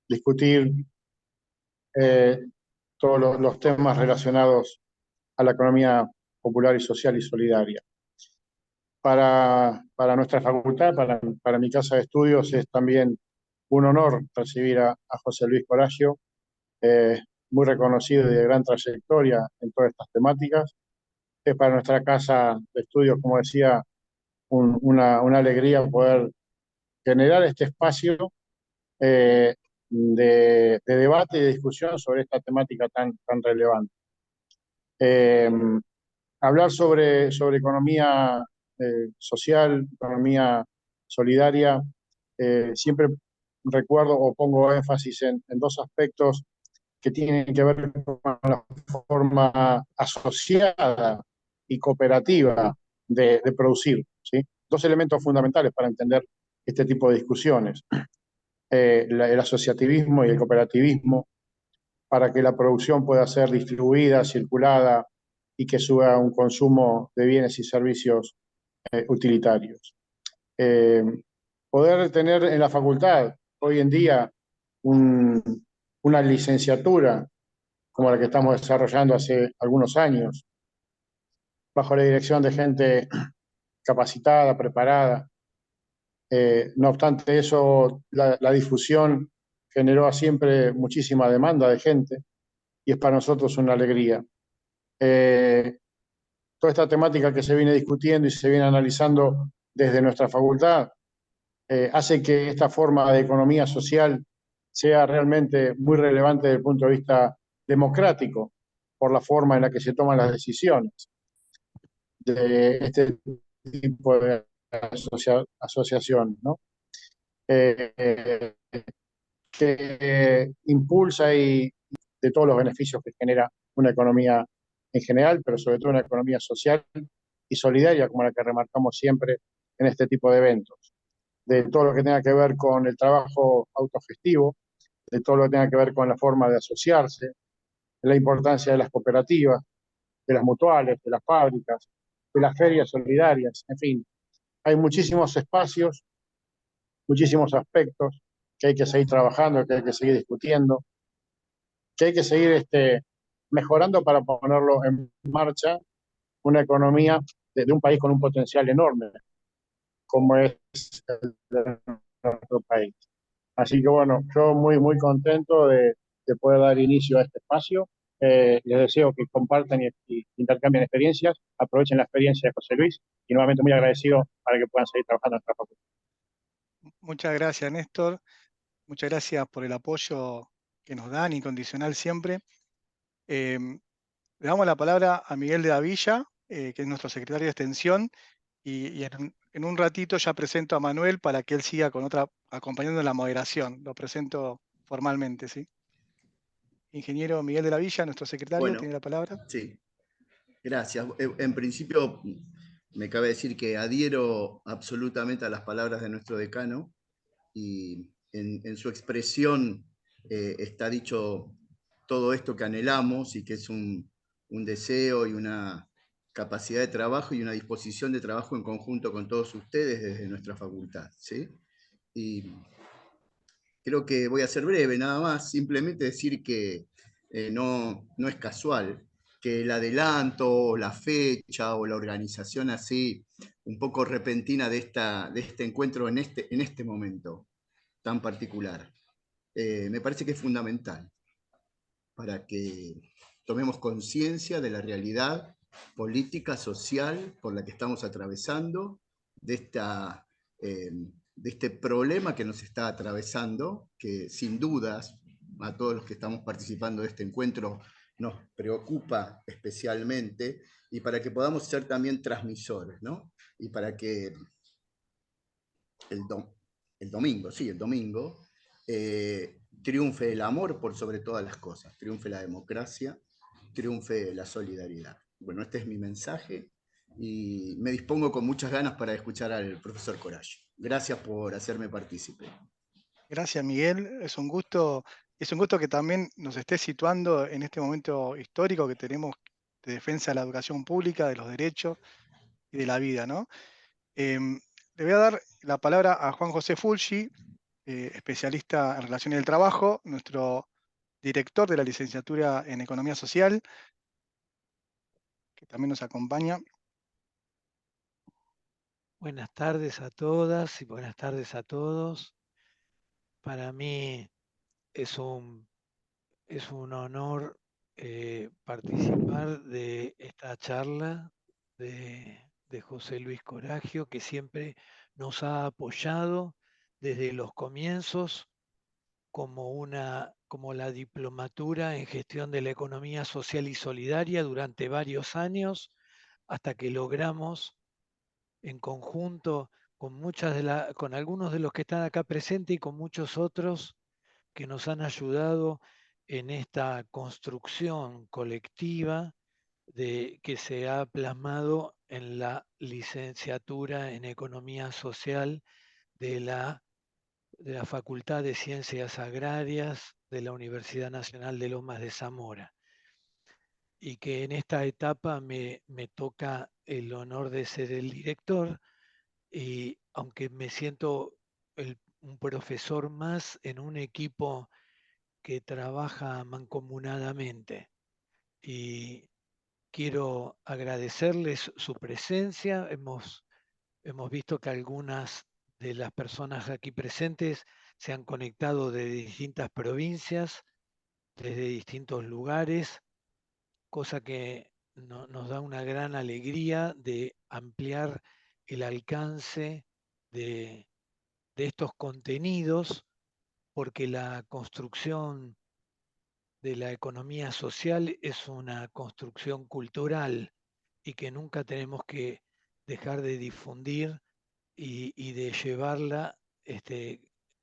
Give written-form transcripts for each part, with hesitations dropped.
discutir eh, todos los temas relacionados a la economía popular y social y solidaria. Para nuestra facultad, para mi casa de estudios, es también un honor recibir a José Luis Coragio, eh, muy reconocido y de gran trayectoria en todas estas temáticas. Es para nuestra casa de estudios, como decía, una alegría poder generar este espacio de debate y de discusión sobre esta temática tan relevante. Eh, Hablar sobre economía social, economía solidaria, siempre recuerdo o pongo énfasis en dos aspectos que tienen que ver con la forma asociada y cooperativa de producir, ¿sí? Dos elementos fundamentales para entender este tipo de discusiones, el asociativismo y el cooperativismo, para que la producción pueda ser distribuida, circulada y que suba un consumo de bienes y servicios utilitarios. Eh, Poder tener en la facultad hoy en día un, una licenciatura como la que estamos desarrollando hace algunos años, bajo la dirección de gente capacitada, preparada. No obstante eso, la difusión generó siempre muchísima demanda de gente y es para nosotros una alegría. Eh, Toda esta temática que se viene discutiendo y se viene analizando desde nuestra facultad hace que esta forma de economía social sea realmente muy relevante desde el punto de vista democrático, por la forma en la que se toman las decisiones de este tipo de asociación, ¿no? Eh, que impulsa y de todos los beneficios que genera una economía en general, pero sobre todo una economía social y solidaria, como la que remarcamos siempre en este tipo de eventos, de todo lo que tenga que ver con el trabajo autogestivo, de todo lo que tenga que ver con la forma de asociarse, de la importancia de las cooperativas, de las mutuales, de las fábricas, de las ferias solidarias, en fin, hay muchísimos espacios, muchísimos aspectos que hay que seguir trabajando, que hay que seguir discutiendo, que hay que seguir mejorando para ponerlo en marcha una economía de un país con un potencial enorme, como es el de nuestro país. Así que bueno, yo muy contento de poder dar inicio a este espacio. Les deseo que compartan y intercambien experiencias, aprovechen la experiencia de José Luis y nuevamente muy agradecido para que puedan seguir trabajando en nuestra facultad. Muchas gracias, Néstor. Muchas gracias por el apoyo que nos dan, incondicional siempre. Eh, Le damos la palabra a Miguel de Davilla, que es nuestro secretario de Extensión, y en un ratito ya presento a Manuel para que él siga con acompañando en la moderación. Lo presento formalmente, ¿sí? Ingeniero Miguel de la Villa, nuestro secretario, Bueno, tiene la palabra. sí, gracias. En principio, me cabe decir que adhiero absolutamente a las palabras de nuestro decano y en su expresión está dicho todo esto que anhelamos y que es un deseo y una capacidad de trabajo y una disposición de trabajo en conjunto con todos ustedes desde nuestra facultad, ¿sí? Y creo que voy a ser breve nada más, simplemente decir que no es casual que el adelanto, o la fecha o la organización así un poco repentina de este encuentro en este momento tan particular. Me parece que es fundamental para que tomemos conciencia de la realidad política, social por la que estamos atravesando, de este problema que nos está atravesando, que sin dudas a todos los que estamos participando de este encuentro nos preocupa especialmente, y para que podamos ser también transmisores, ¿no? Y para que el, do, el domingo, sí, el domingo, triunfe el amor por sobre todas las cosas, triunfe la democracia, triunfe la solidaridad. Bueno, este es mi mensaje y me dispongo con muchas ganas para escuchar al profesor Coragio. Gracias por hacerme partícipe. Gracias, Miguel. Es un gusto que también nos esté situando en este momento histórico que tenemos de defensa de la educación pública, de los derechos y de la vida, ¿no? Le voy a dar la palabra a Juan José Fulgi, especialista en relaciones del trabajo, nuestro director de la licenciatura en Economía Social, que también nos acompaña. Buenas tardes a todas y buenas tardes a todos. Para mí es un honor participar de esta charla de José Luis Coragio, que siempre nos ha apoyado desde los comienzos como la diplomatura en gestión de la economía social y solidaria durante varios años, hasta que logramos en conjunto con algunos de los que están acá presentes y con muchos otros que nos han ayudado en esta construcción colectiva que se ha plasmado en la licenciatura en Economía Social de la Facultad de Ciencias Agrarias de la Universidad Nacional de Lomas de Zamora. Y que en esta etapa me toca el honor de ser el director, y aunque me siento un profesor más en un equipo que trabaja mancomunadamente. Y quiero agradecerles su presencia. Hemos visto que algunas de las personas aquí presentes se han conectado de distintas provincias, desde distintos lugares, cosa que nos da una gran alegría de ampliar el alcance de estos contenidos, porque la construcción de la economía social es una construcción cultural y que nunca tenemos que dejar de difundir y de llevarla,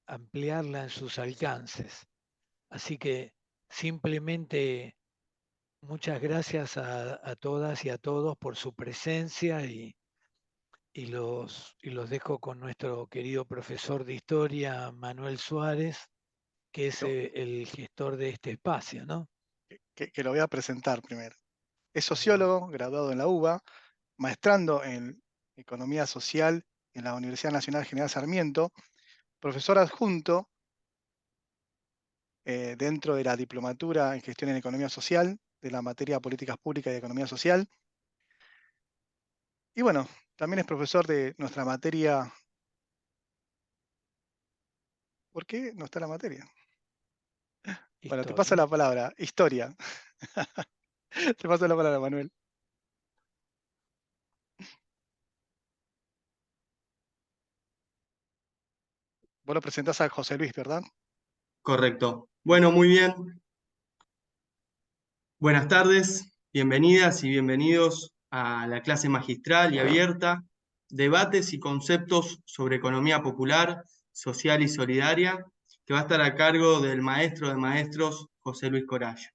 ampliarla en sus alcances. Así que simplemente muchas gracias a todas y a todos por su presencia, y los dejo con nuestro querido profesor de historia, Manuel Suárez, que es el gestor de este espacio, ¿no? Que lo voy a presentar primero. Es sociólogo, graduado en la UBA, maestrando en Economía Social en la Universidad Nacional General Sarmiento, profesor adjunto dentro de la diplomatura en Gestión en Economía Social, de la materia Políticas Públicas y Economía Social. Y bueno, también es profesor de nuestra materia. ¿Por qué no está la materia? Historia. Bueno, te paso la palabra. Historia. Te paso la palabra, Manuel. Vos lo presentás a José Luis, ¿verdad? Correcto. Bueno, muy bien. Buenas tardes, bienvenidas y bienvenidos a la clase magistral y abierta, Debates y conceptos sobre economía popular, social y solidaria, que va a estar a cargo del maestro de maestros, José Luis Coragio.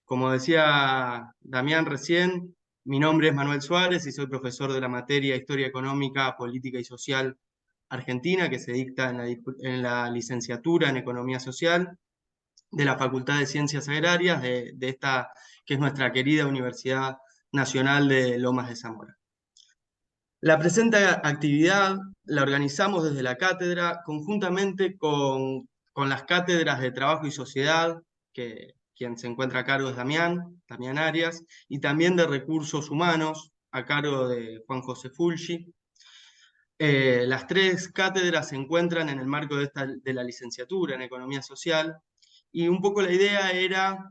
Como decía Damián recién, mi nombre es Manuel Suárez y soy profesor de la materia Historia Económica, Política y Social Argentina, que se dicta en la licenciatura en Economía Social de la Facultad de Ciencias Agrarias de esta que es nuestra querida Universidad Nacional de Lomas de Zamora. La presente actividad la organizamos desde la cátedra conjuntamente con las cátedras de Trabajo y Sociedad, que quien se encuentra a cargo es Damián Arias, y también de Recursos Humanos, a cargo de Juan José Fulgi. Las tres cátedras se encuentran en el marco de la licenciatura en Economía Social, y un poco la idea era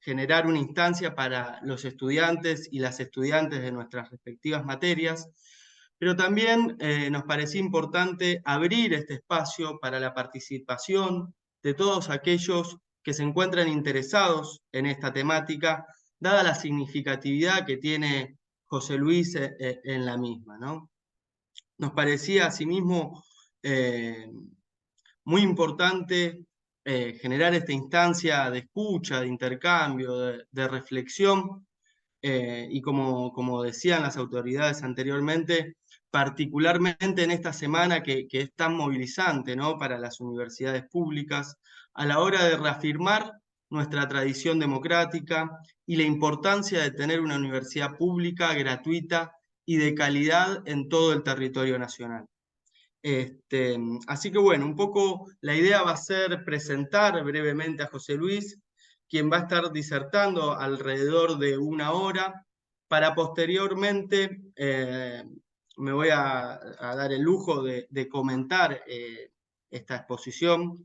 generar una instancia para los estudiantes y las estudiantes de nuestras respectivas materias, pero también nos parecía importante abrir este espacio para la participación de todos aquellos que se encuentran interesados en esta temática, dada la significatividad que tiene José Luis en la misma, ¿no? Nos parecía asimismo muy importante generar esta instancia de escucha, de intercambio, de reflexión, y como decían las autoridades anteriormente, particularmente en esta semana que es tan movilizante, ¿no?, para las universidades públicas, a la hora de reafirmar nuestra tradición democrática y la importancia de tener una universidad pública, gratuita y de calidad en todo el territorio nacional. Así que bueno, un poco la idea va a ser presentar brevemente a José Luis, quien va a estar disertando alrededor de 1 hora, para posteriormente me voy a dar el lujo de comentar esta exposición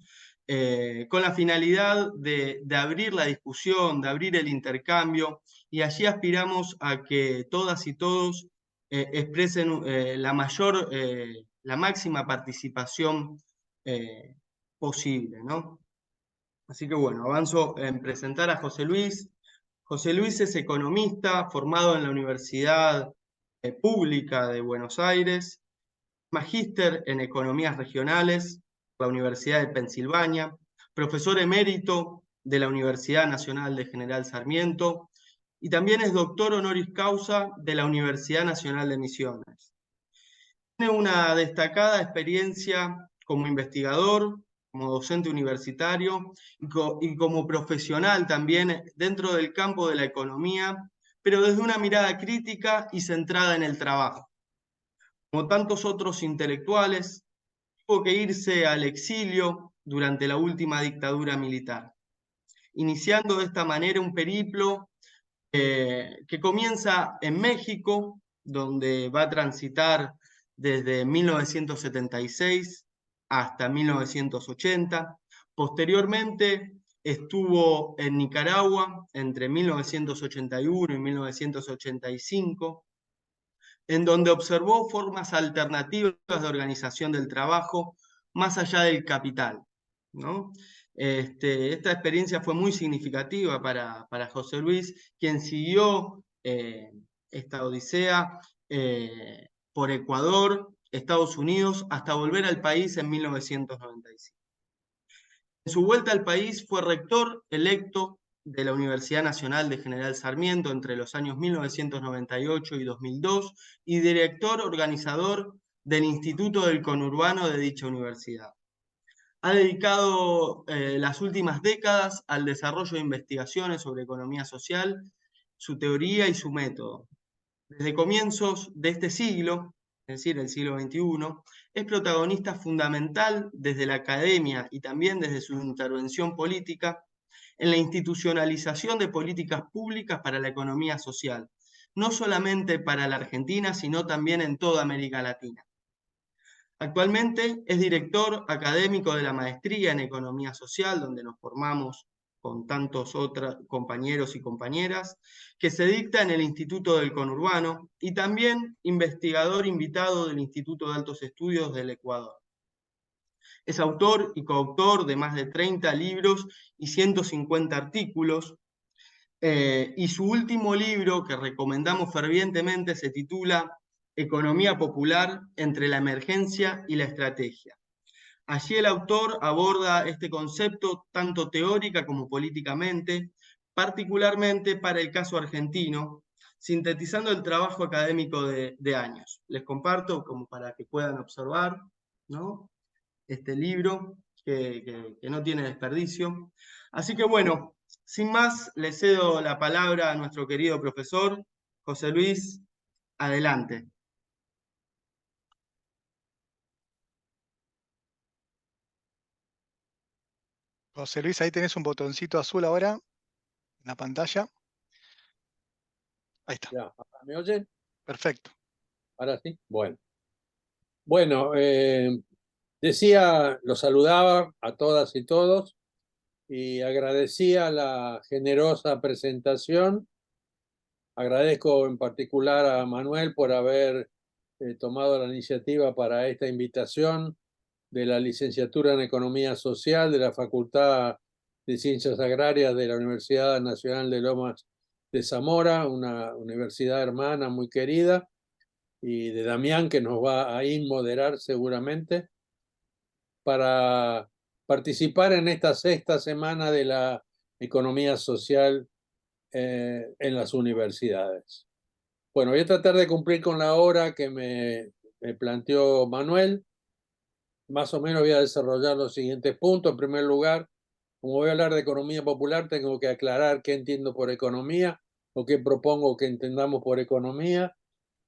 con la finalidad de abrir la discusión, de abrir el intercambio, y allí aspiramos a que todas y todos expresen la máxima participación posible, ¿no? Así que bueno, avanzo en presentar a José Luis. José Luis es economista, formado en la Universidad Pública de Buenos Aires, magíster en Economías Regionales, la Universidad de Pensilvania, profesor emérito de la Universidad Nacional de General Sarmiento, y también es doctor honoris causa de la Universidad Nacional de Misiones. Tiene una destacada experiencia como investigador, como docente universitario y como profesional también dentro del campo de la economía, pero desde una mirada crítica y centrada en el trabajo. Como tantos otros intelectuales, tuvo que irse al exilio durante la última dictadura militar, iniciando de esta manera un periplo que comienza en México, donde va a transitar desde 1976 hasta 1980. Posteriormente estuvo en Nicaragua entre 1981 y 1985, en donde observó formas alternativas de organización del trabajo más allá del capital, ¿no? Esta experiencia fue muy significativa para José Luis, quien siguió esta odisea por Ecuador, Estados Unidos, hasta volver al país en 1995. En su vuelta al país fue rector electo de la Universidad Nacional de General Sarmiento entre los años 1998 y 2002 y director organizador del Instituto del Conurbano de dicha universidad. Ha dedicado las últimas décadas al desarrollo de investigaciones sobre economía social, su teoría y su método. Desde comienzos de este siglo, es decir, el siglo XXI, es protagonista fundamental desde la academia y también desde su intervención política en la institucionalización de políticas públicas para la economía social, no solamente para la Argentina, sino también en toda América Latina. Actualmente es director académico de la Maestría en Economía Social, donde nos formamos con tantos otros compañeros y compañeras, que se dicta en el Instituto del Conurbano, y también investigador invitado del Instituto de Altos Estudios del Ecuador. Es autor y coautor de más de 30 libros y 150 artículos, y su último libro, que recomendamos fervientemente, se titula Economía Popular entre la emergencia y la estrategia. Allí el autor aborda este concepto tanto teórica como políticamente, particularmente para el caso argentino, sintetizando el trabajo académico de años. Les comparto como para que puedan observar, ¿no?, este libro que no tiene desperdicio. Así que bueno, sin más, le cedo la palabra a nuestro querido profesor, José Luis. Adelante. José Luis, ahí tenés un botoncito azul ahora en la pantalla. Ahí está. Ya, ¿me oyen? Perfecto. Ahora sí. Bueno, decía, los saludaba a todas y todos y agradecía la generosa presentación. Agradezco en particular a Manuel por haber tomado la iniciativa para esta invitación de la licenciatura en Economía Social de la Facultad de Ciencias Agrarias de la Universidad Nacional de Lomas de Zamora, una universidad hermana muy querida, y de Damián, que nos va a moderar seguramente, para participar en esta 6ª semana de la economía social en las universidades. Bueno, voy a tratar de cumplir con la hora que me planteó Manuel. Más o menos voy a desarrollar los siguientes puntos. En primer lugar, como voy a hablar de economía popular, tengo que aclarar qué entiendo por economía o qué propongo que entendamos por economía.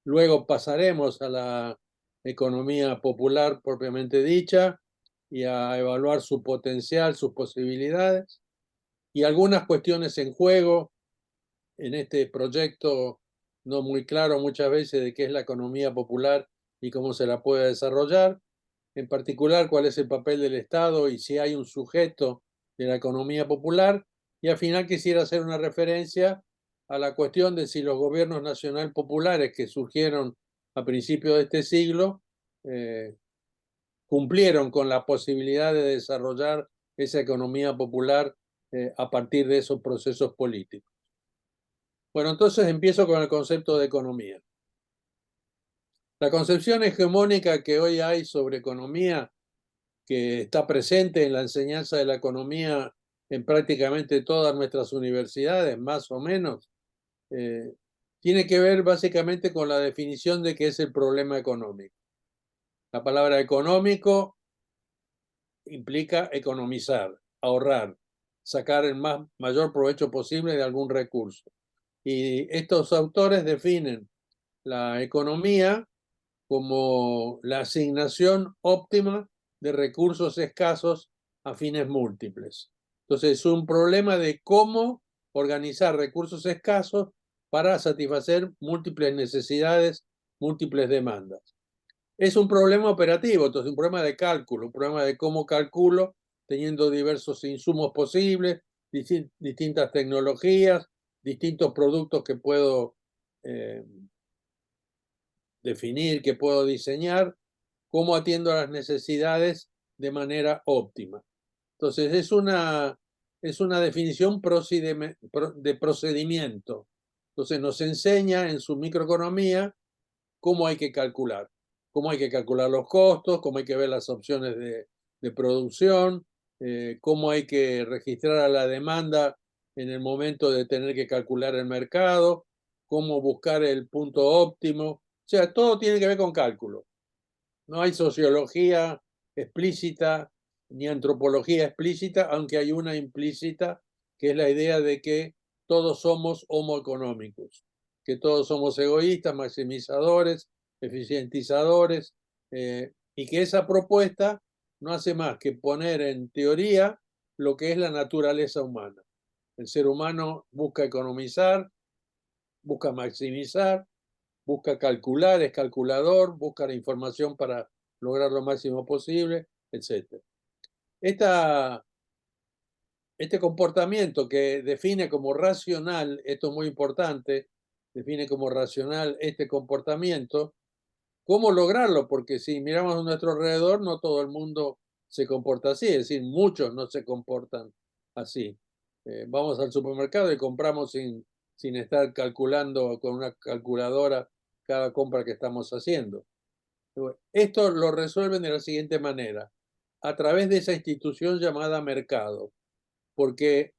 Luego pasaremos a la economía popular propiamente dicha y a evaluar su potencial, sus posibilidades y algunas cuestiones en juego en este proyecto no muy claro muchas veces de qué es la economía popular y cómo se la puede desarrollar. En particular, cuál es el papel del Estado y si hay un sujeto de la economía popular. Y al final quisiera hacer una referencia a la cuestión de si los gobiernos nacional populares que surgieron a principios de este siglo cumplieron con la posibilidad de desarrollar esa economía popular a partir de esos procesos políticos. Bueno, entonces empiezo con el concepto de economía. La concepción hegemónica que hoy hay sobre economía, que está presente en la enseñanza de la economía en prácticamente todas nuestras universidades, más o menos, tiene que ver básicamente con la definición de qué es el problema económico. La palabra económico implica economizar, ahorrar, sacar el mayor provecho posible de algún recurso. Y estos autores definen la economía como la asignación óptima de recursos escasos a fines múltiples. Entonces, es un problema de cómo organizar recursos escasos para satisfacer múltiples necesidades, múltiples demandas. Es un problema operativo, entonces un problema de cálculo, un problema de cómo calculo teniendo diversos insumos posibles, distintas tecnologías, distintos productos que puedo definir, que puedo diseñar, cómo atiendo a las necesidades de manera óptima. Entonces, es una definición de procedimiento. Entonces, nos enseña en su microeconomía cómo hay que calcular los costos, cómo hay que ver las opciones de producción, cómo hay que registrar a la demanda en el momento de tener que calcular el mercado, cómo buscar el punto óptimo. O sea, todo tiene que ver con cálculo. No hay sociología explícita ni antropología explícita, aunque hay una implícita, que es la idea de que todos somos homo económicos, que todos somos egoístas, maximizadores, eficientizadores, y que esa propuesta no hace más que poner en teoría lo que es la naturaleza humana. El ser humano busca economizar, busca maximizar, busca calcular, es calculador, busca la información para lograr lo máximo posible, etc. Este comportamiento que define como racional, esto es muy importante, define como racional este comportamiento, ¿cómo lograrlo? Porque si miramos a nuestro alrededor, no todo el mundo se comporta así, es decir, muchos no se comportan así. Vamos al supermercado y compramos sin estar calculando con una calculadora cada compra que estamos haciendo. Esto lo resuelven de la siguiente manera, a través de esa institución llamada mercado, porque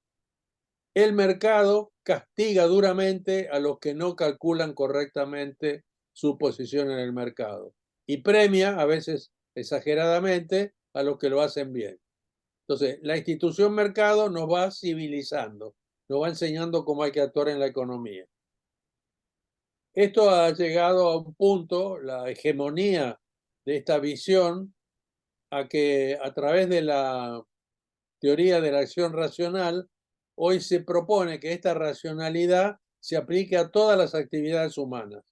el mercado castiga duramente a los que no calculan correctamente su posición en el mercado y premia, a veces exageradamente, a los que lo hacen bien. Entonces, la institución mercado nos va civilizando, nos va enseñando cómo hay que actuar en la economía. Esto ha llegado a un punto, la hegemonía de esta visión, a que a través de la teoría de la acción racional, hoy se propone que esta racionalidad se aplique a todas las actividades humanas.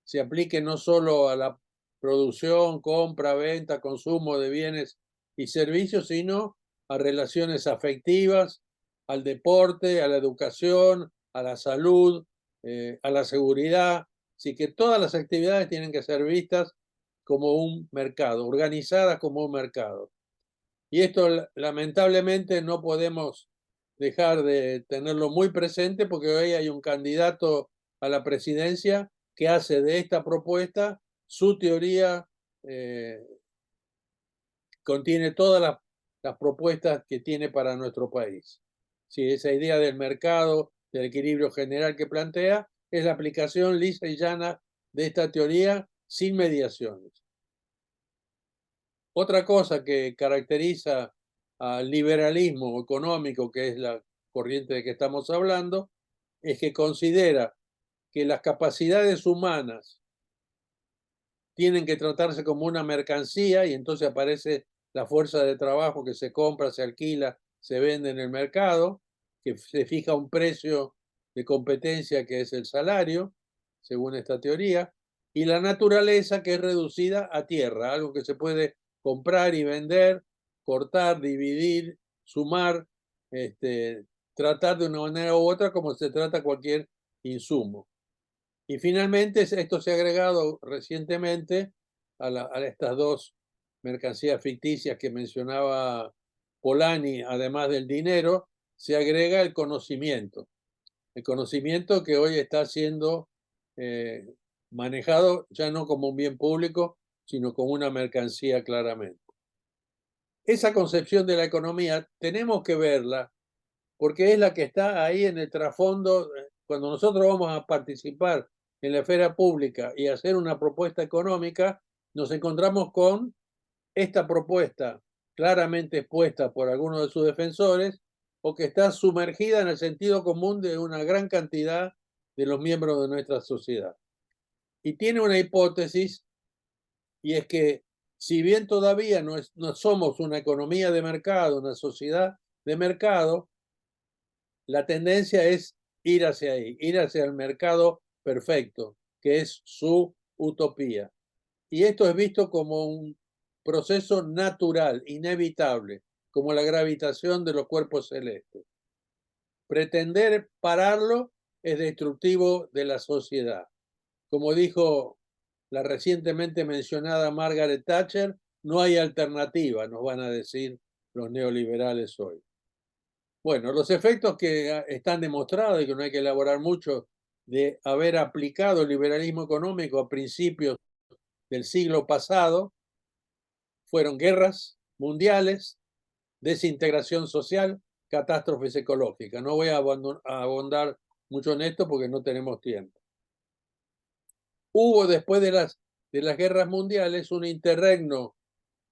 Se aplique no solo a la producción, compra, venta, consumo de bienes y servicios, sino a relaciones afectivas, al deporte, a la educación, a la salud, a la seguridad. Así que todas las actividades tienen que ser vistas como un mercado, organizadas como un mercado. Y esto lamentablemente no podemos dejar de tenerlo muy presente porque hoy hay un candidato a la presidencia que hace de esta propuesta su teoría, contiene todas las propuestas que tiene para nuestro país. Sí, esa idea del mercado, del equilibrio general que plantea, es la aplicación lisa y llana de esta teoría sin mediaciones. Otra cosa que caracteriza al liberalismo económico, que es la corriente de que estamos hablando, es que considera que las capacidades humanas tienen que tratarse como una mercancía y entonces aparece la fuerza de trabajo que se compra, se alquila, se vende en el mercado, que se fija un precio de competencia que es el salario, según esta teoría, y la naturaleza que es reducida a tierra, algo que se puede comprar y vender, cortar, dividir, sumar, tratar de una manera u otra como se trata cualquier insumo. Y finalmente esto se ha agregado recientemente a estas dos mercancías ficticias que mencionaba Polanyi, además del dinero, se agrega el conocimiento. El conocimiento que hoy está siendo manejado ya no como un bien público, sino como una mercancía claramente. Esa concepción de la economía tenemos que verla porque es la que está ahí en el trasfondo. Cuando nosotros vamos a participar en la esfera pública y hacer una propuesta económica, nos encontramos con esta propuesta claramente expuesta por algunos de sus defensores o que está sumergida en el sentido común de una gran cantidad de los miembros de nuestra sociedad. Y tiene una hipótesis, y es que si bien todavía no somos una economía de mercado, una sociedad de mercado, la tendencia es ir hacia ahí, ir hacia el mercado perfecto, que es su utopía. Y esto es visto como un proceso natural, inevitable, como la gravitación de los cuerpos celestes. Pretender pararlo es destructivo de la sociedad. Como dijo la recientemente mencionada Margaret Thatcher, no hay alternativa, nos van a decir los neoliberales hoy. Bueno, los efectos que están demostrados y que no hay que elaborar mucho de haber aplicado el liberalismo económico a principios del siglo pasado fueron guerras mundiales, desintegración social, catástrofes ecológicas. No voy a abundar mucho en esto porque no tenemos tiempo. Hubo después de las guerras mundiales un interregno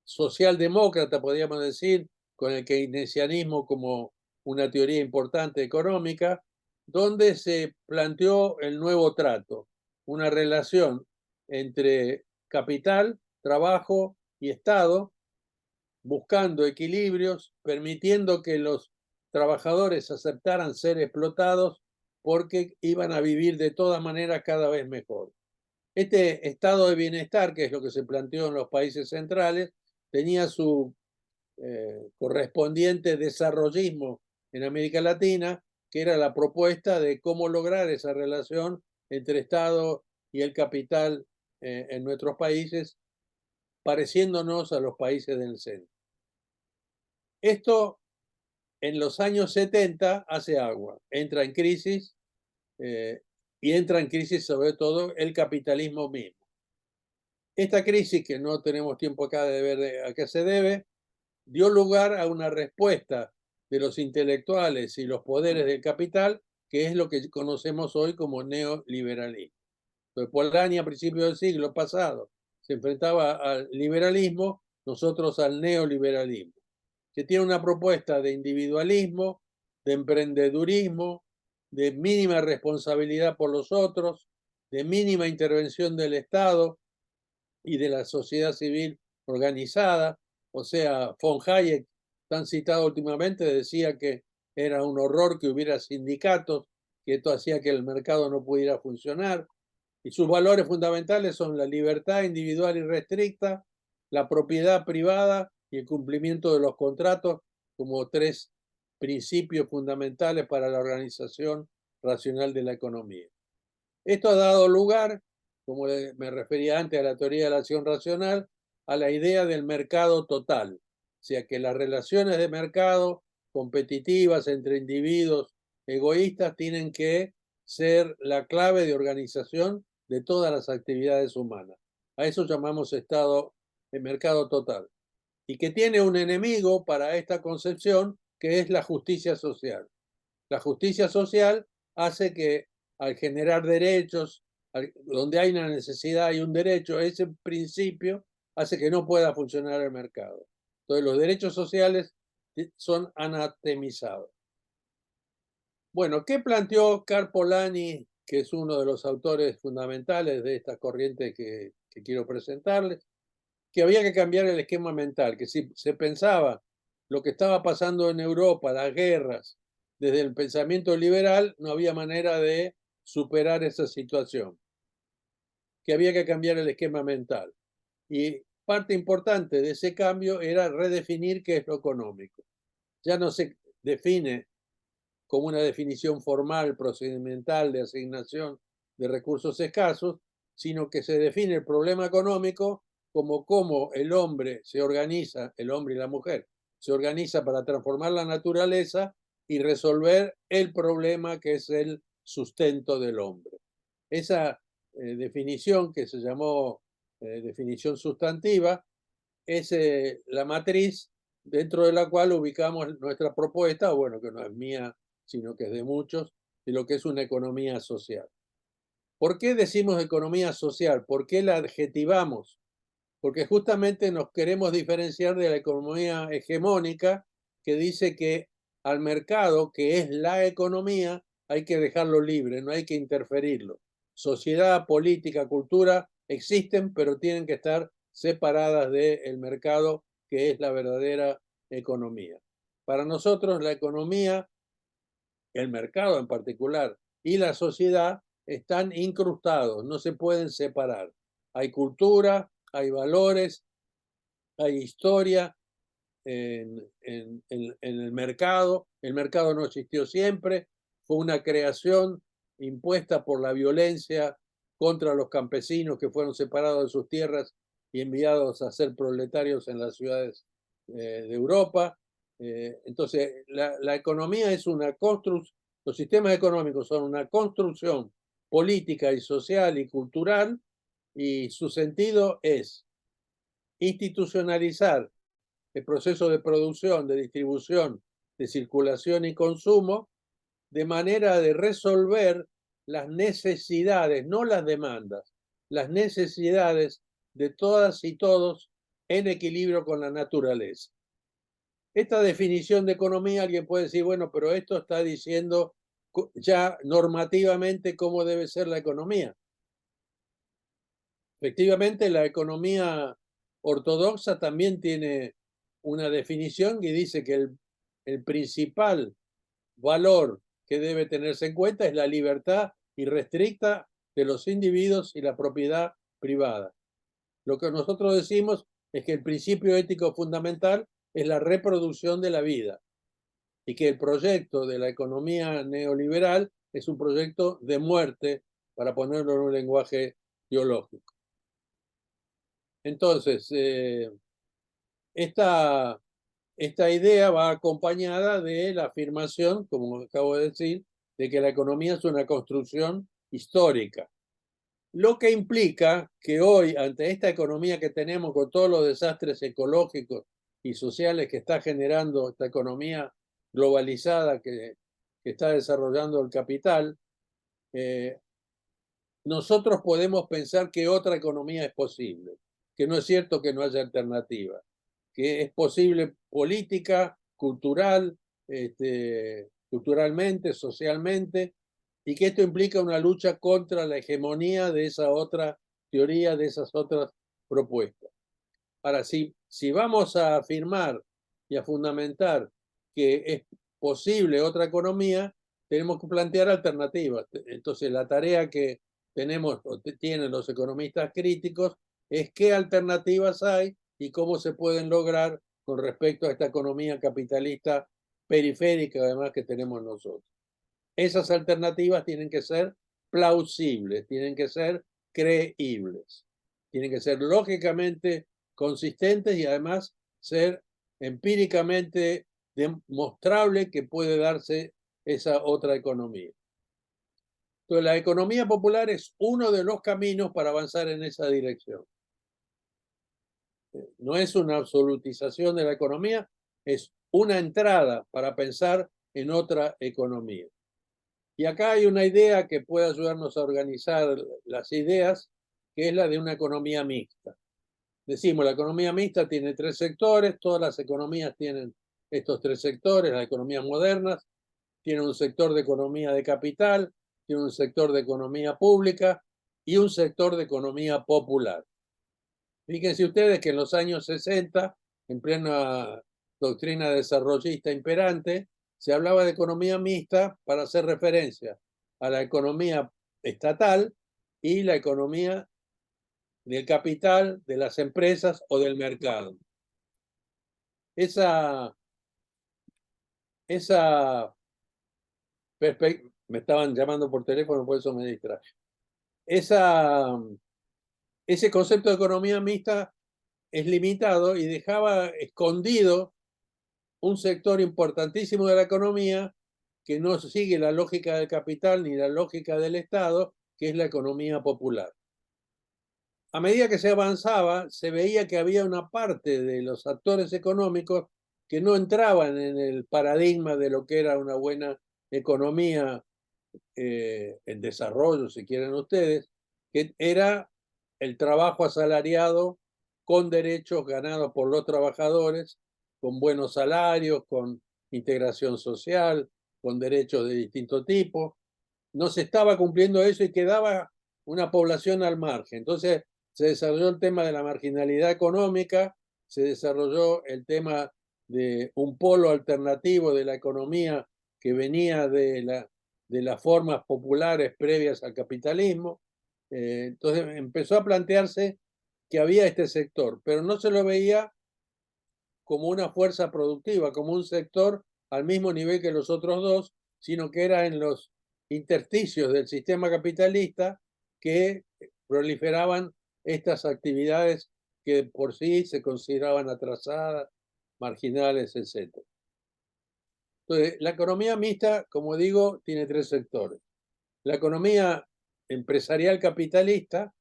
socialdemócrata, podríamos decir, con el keynesianismo como una teoría importante económica, donde se planteó el nuevo trato, una relación entre capital, trabajo y Estado, buscando equilibrios, permitiendo que los trabajadores aceptaran ser explotados porque iban a vivir de todas maneras cada vez mejor. Este estado de bienestar, que es lo que se planteó en los países centrales, tenía su correspondiente desarrollismo en América Latina, que era la propuesta de cómo lograr esa relación entre Estado y el capital en nuestros países, pareciéndonos a los países del centro. Esto en los años 70 hace agua, entra en crisis y entra en crisis sobre todo el capitalismo mismo. Esta crisis, que no tenemos tiempo acá de ver a qué se debe, dio lugar a una respuesta de los intelectuales y los poderes del capital, que es lo que conocemos hoy como neoliberalismo. Entonces, Polanyi a principios del siglo pasado se enfrentaba al liberalismo, nosotros al neoliberalismo, que tiene una propuesta de individualismo, de emprendedurismo, de mínima responsabilidad por los otros, de mínima intervención del Estado y de la sociedad civil organizada. O sea, von Hayek, tan citado últimamente, decía que era un horror que hubiera sindicatos, que esto hacía que el mercado no pudiera funcionar. Y sus valores fundamentales son la libertad individual y restricta, la propiedad privada y el cumplimiento de los contratos como tres principios fundamentales para la organización racional de la economía. Esto ha dado lugar, como me refería antes a la teoría de la acción racional, a la idea del mercado total. O sea, que las relaciones de mercado competitivas entre individuos egoístas tienen que ser la clave de organización de todas las actividades humanas. A eso llamamos estado de mercado total. Y que tiene un enemigo para esta concepción, que es la justicia social. La justicia social hace que al generar derechos, donde hay una necesidad y un derecho, ese principio hace que no pueda funcionar el mercado. Entonces los derechos sociales son anatemizados. Bueno, ¿qué planteó Karl Polanyi, que es uno de los autores fundamentales de esta corriente que que quiero presentarles, que había que cambiar el esquema mental, que si se pensaba lo que estaba pasando en Europa, las guerras, desde el pensamiento liberal, no había manera de superar esa situación, que había que cambiar el esquema mental. Y parte importante de ese cambio era redefinir qué es lo económico. Ya no se define como una definición formal, procedimental de asignación de recursos escasos, sino que se define el problema económico como cómo el hombre se organiza, el hombre y la mujer, se organiza para transformar la naturaleza y resolver el problema que es el sustento del hombre. Esa definición, que se llamó definición sustantiva, es la matriz dentro de la cual ubicamos nuestra propuesta, bueno, que no es mía, sino que es de muchos, de lo que es una economía social. ¿Por qué decimos economía social? ¿Por qué la adjetivamos? Porque justamente nos queremos diferenciar de la economía hegemónica, que dice que al mercado, que es la economía, hay que dejarlo libre, no hay que interferirlo. Sociedad, política, cultura existen, pero tienen que estar separadas del mercado, que es la verdadera economía. Para nosotros, la economía, el mercado en particular, y la sociedad están incrustados, no se pueden separar. Hay cultura, hay valores, hay historia en el mercado. El mercado no existió siempre, fue una creación impuesta por la violencia contra los campesinos que fueron separados de sus tierras y enviados a ser proletarios en las ciudades de Europa. Entonces, la economía es una construcción, los sistemas económicos son una construcción política y social y cultural, y su sentido es institucionalizar el proceso de producción, de distribución, de circulación y consumo, de manera de resolver las necesidades, no las demandas, las necesidades de todas y todos en equilibrio con la naturaleza. Esta definición de economía, alguien puede decir, bueno, pero esto está diciendo ya normativamente cómo debe ser la economía. Efectivamente, la economía ortodoxa también tiene una definición que dice que el principal valor que debe tenerse en cuenta es la libertad irrestricta de los individuos y la propiedad privada. Lo que nosotros decimos es que el principio ético fundamental es la reproducción de la vida, y que el proyecto de la economía neoliberal es un proyecto de muerte, para ponerlo en un lenguaje teológico. Entonces, esta idea va acompañada de la afirmación, como acabo de decir, de que la economía es una construcción histórica. Lo que implica que hoy, ante esta economía que tenemos, con todos los desastres ecológicos y sociales que está generando esta economía globalizada que está desarrollando el capital, nosotros podemos pensar que otra economía es posible, que no es cierto que no haya alternativa, que es posible política, cultural, culturalmente, socialmente, y que esto implica una lucha contra la hegemonía de esa otra teoría, de esas otras propuestas. Ahora, si vamos a afirmar y a fundamentar que es posible otra economía, tenemos que plantear alternativas. Entonces, la tarea que tenemos o tienen los economistas críticos es qué alternativas hay y cómo se pueden lograr con respecto a esta economía capitalista periférica, además, que tenemos nosotros. Esas alternativas tienen que ser plausibles, tienen que ser creíbles, tienen que ser lógicamente consistentes y además ser empíricamente demostrable que puede darse esa otra economía. Entonces, la economía popular es uno de los caminos para avanzar en esa dirección. No es una absolutización de la economía, es una entrada para pensar en otra economía. Y acá hay una idea que puede ayudarnos a organizar las ideas, que es la de una economía mixta. Decimos, la economía mixta tiene tres sectores, todas las economías tienen estos tres sectores, las economías modernas tienen un sector de economía de capital, tienen un sector de economía pública y un sector de economía popular. Fíjense ustedes que en los años 60, en plena doctrina desarrollista imperante, se hablaba de economía mixta para hacer referencia a la economía estatal y la economía del capital, de las empresas o del mercado. Esa perspectiva, me estaban llamando por teléfono, por eso me distraje. Ese concepto de economía mixta es limitado y dejaba escondido un sector importantísimo de la economía que no sigue la lógica del capital ni la lógica del Estado, que es la economía popular. A medida que se avanzaba, se veía que había una parte de los actores económicos que no entraban en el paradigma de lo que era una buena economía en desarrollo, si quieren ustedes, que era el trabajo asalariado con derechos ganados por los trabajadores, con buenos salarios, con integración social, con derechos de distinto tipo. No se estaba cumpliendo eso y quedaba una población al margen. Entonces se desarrolló el tema de la marginalidad económica, se desarrolló el tema de un polo alternativo de la economía que venía de las formas populares previas al capitalismo. Entonces empezó a plantearse que había este sector, pero no se lo veía como una fuerza productiva, como un sector al mismo nivel que los otros dos, sino que era en los intersticios del sistema capitalista que proliferaban estas actividades que por sí se consideraban atrasadas, marginales, etc. Entonces, la economía mixta, como digo, tiene tres sectores. La economía empresarial capitalista,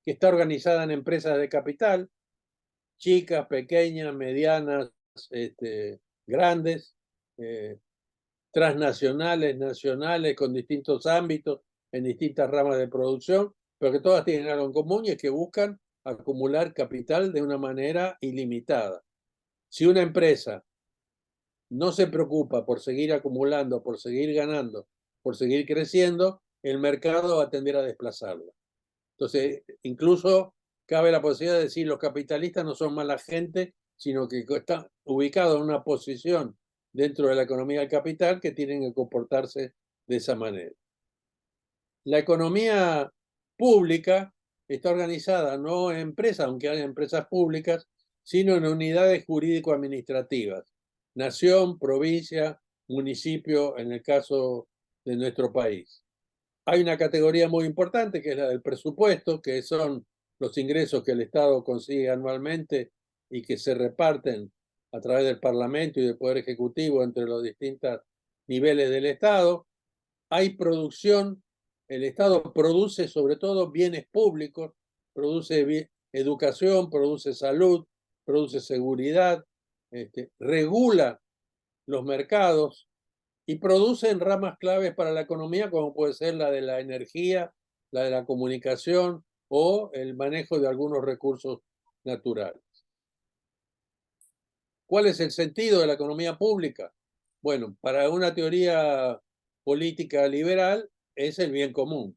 que está organizada en empresas de capital, chicas, pequeñas, medianas, grandes, transnacionales, nacionales, con distintos ámbitos, en distintas ramas de producción, pero que todas tienen algo en común y es que buscan acumular capital de una manera ilimitada. Si una empresa no se preocupa por seguir acumulando, por seguir ganando, por seguir creciendo, el mercado va a tender a desplazarla. Entonces, incluso cabe la posibilidad de decir los capitalistas no son mala gente, sino que están ubicados en una posición dentro de la economía del capital que tienen que comportarse de esa manera. La economía pública está organizada no en empresas, aunque haya empresas públicas, sino en unidades jurídico-administrativas. Nación, provincia, municipio, en el caso de nuestro país. Hay una categoría muy importante que es la del presupuesto, que son los ingresos que el Estado consigue anualmente y que se reparten a través del Parlamento y del Poder Ejecutivo entre los distintos niveles del Estado. Hay producción, el Estado produce sobre todo bienes públicos, produce educación, produce salud, produce seguridad, regula los mercados, y producen ramas claves para la economía, como puede ser la de la energía, la de la comunicación o el manejo de algunos recursos naturales. ¿Cuál es el sentido de la economía pública? Bueno, para una teoría política liberal es el bien común.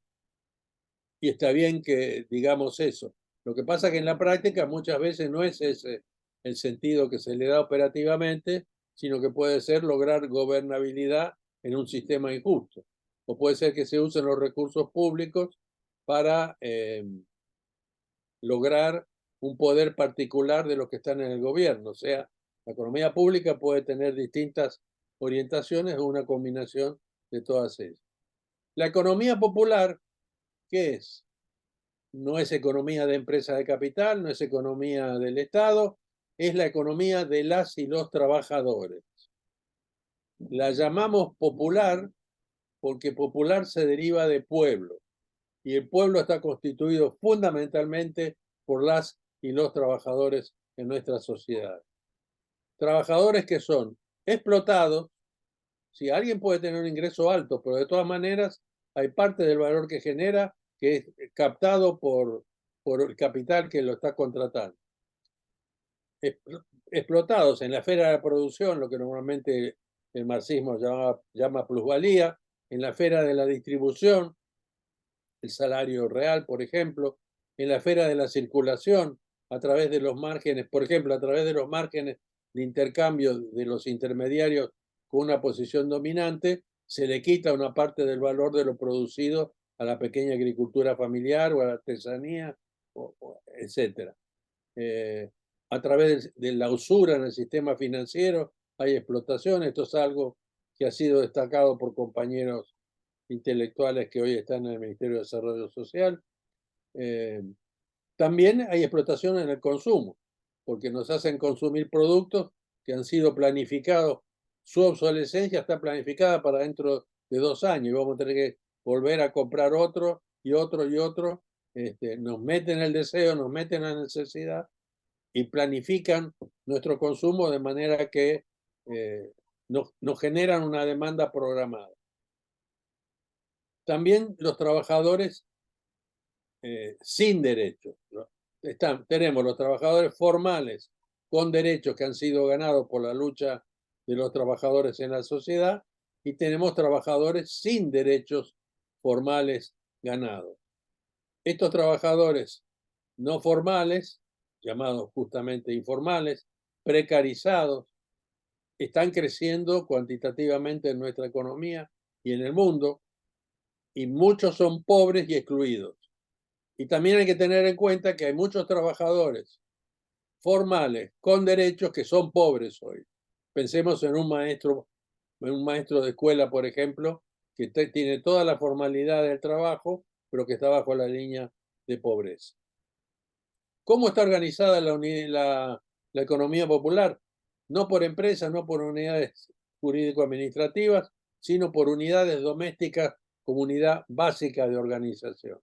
Y está bien que digamos eso. Lo que pasa es que en la práctica muchas veces no es ese el sentido que se le da operativamente, sino que puede ser lograr gobernabilidad en un sistema injusto. O puede ser que se usen los recursos públicos para lograr un poder particular de los que están en el gobierno. O sea, la economía pública puede tener distintas orientaciones o una combinación de todas ellas. La economía popular, ¿qué es? No es economía de empresa de capital, no es economía del Estado, es la economía de las y los trabajadores. La llamamos popular porque popular se deriva de pueblo y el pueblo está constituido fundamentalmente por las y los trabajadores en nuestra sociedad. Trabajadores que son explotados. Si alguien puede tener un ingreso alto, pero de todas maneras hay parte del valor que genera que es captado por el capital que lo está contratando. Explotados en la esfera de la producción, lo que normalmente el marxismo llama plusvalía, en la esfera de la distribución, el salario real, por ejemplo, en la esfera de la circulación, a través de los márgenes, por ejemplo, a través de los márgenes de intercambio de los intermediarios con una posición dominante, se le quita una parte del valor de lo producido a la pequeña agricultura familiar o a la artesanía, etc. A través de la usura en el sistema financiero hay explotación. Esto es algo que ha sido destacado por compañeros intelectuales que hoy están en el Ministerio de Desarrollo Social. También hay explotación en el consumo, porque nos hacen consumir productos que han sido planificados. Su obsolescencia está planificada para dentro de 2 años y vamos a tener que volver a comprar otro y otro y otro. Nos meten el deseo, nos meten la necesidad y planifican nuestro consumo de manera que nos generan una demanda programada. También los trabajadores sin derechos. Tenemos los trabajadores formales con derechos que han sido ganados por la lucha de los trabajadores en la sociedad y tenemos trabajadores sin derechos formales ganados. Estos trabajadores no formales, llamados justamente informales, precarizados, están creciendo cuantitativamente en nuestra economía y en el mundo, y muchos son pobres y excluidos. Y también hay que tener en cuenta que hay muchos trabajadores formales con derechos que son pobres hoy. Pensemos en un maestro de escuela, por ejemplo, que tiene toda la formalidad del trabajo, pero que está bajo la línea de pobreza. ¿Cómo está organizada la economía popular? No por empresas, no por unidades jurídico-administrativas, sino por unidades domésticas como unidad básica de organización.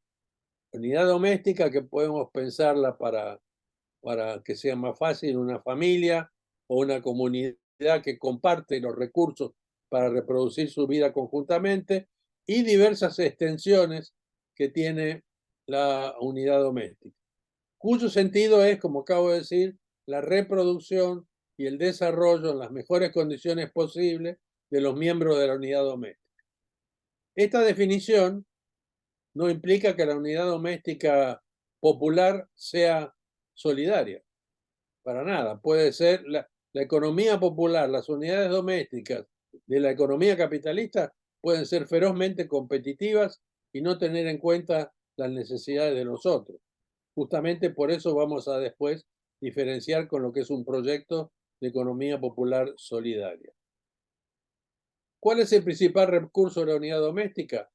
Unidad doméstica que podemos pensarla para que sea más fácil, una familia o una comunidad que comparte los recursos para reproducir su vida conjuntamente, y diversas extensiones que tiene la unidad doméstica, cuyo sentido es, como acabo de decir, la reproducción y el desarrollo en las mejores condiciones posibles de los miembros de la unidad doméstica. Esta definición no implica que la unidad doméstica popular sea solidaria, para nada. Puede ser la economía popular, las unidades domésticas de la economía capitalista pueden ser ferozmente competitivas y no tener en cuenta las necesidades de los otros. Justamente por eso vamos a después diferenciar con lo que es un proyecto de economía popular solidaria. ¿Cuál es el principal recurso de la unidad doméstica?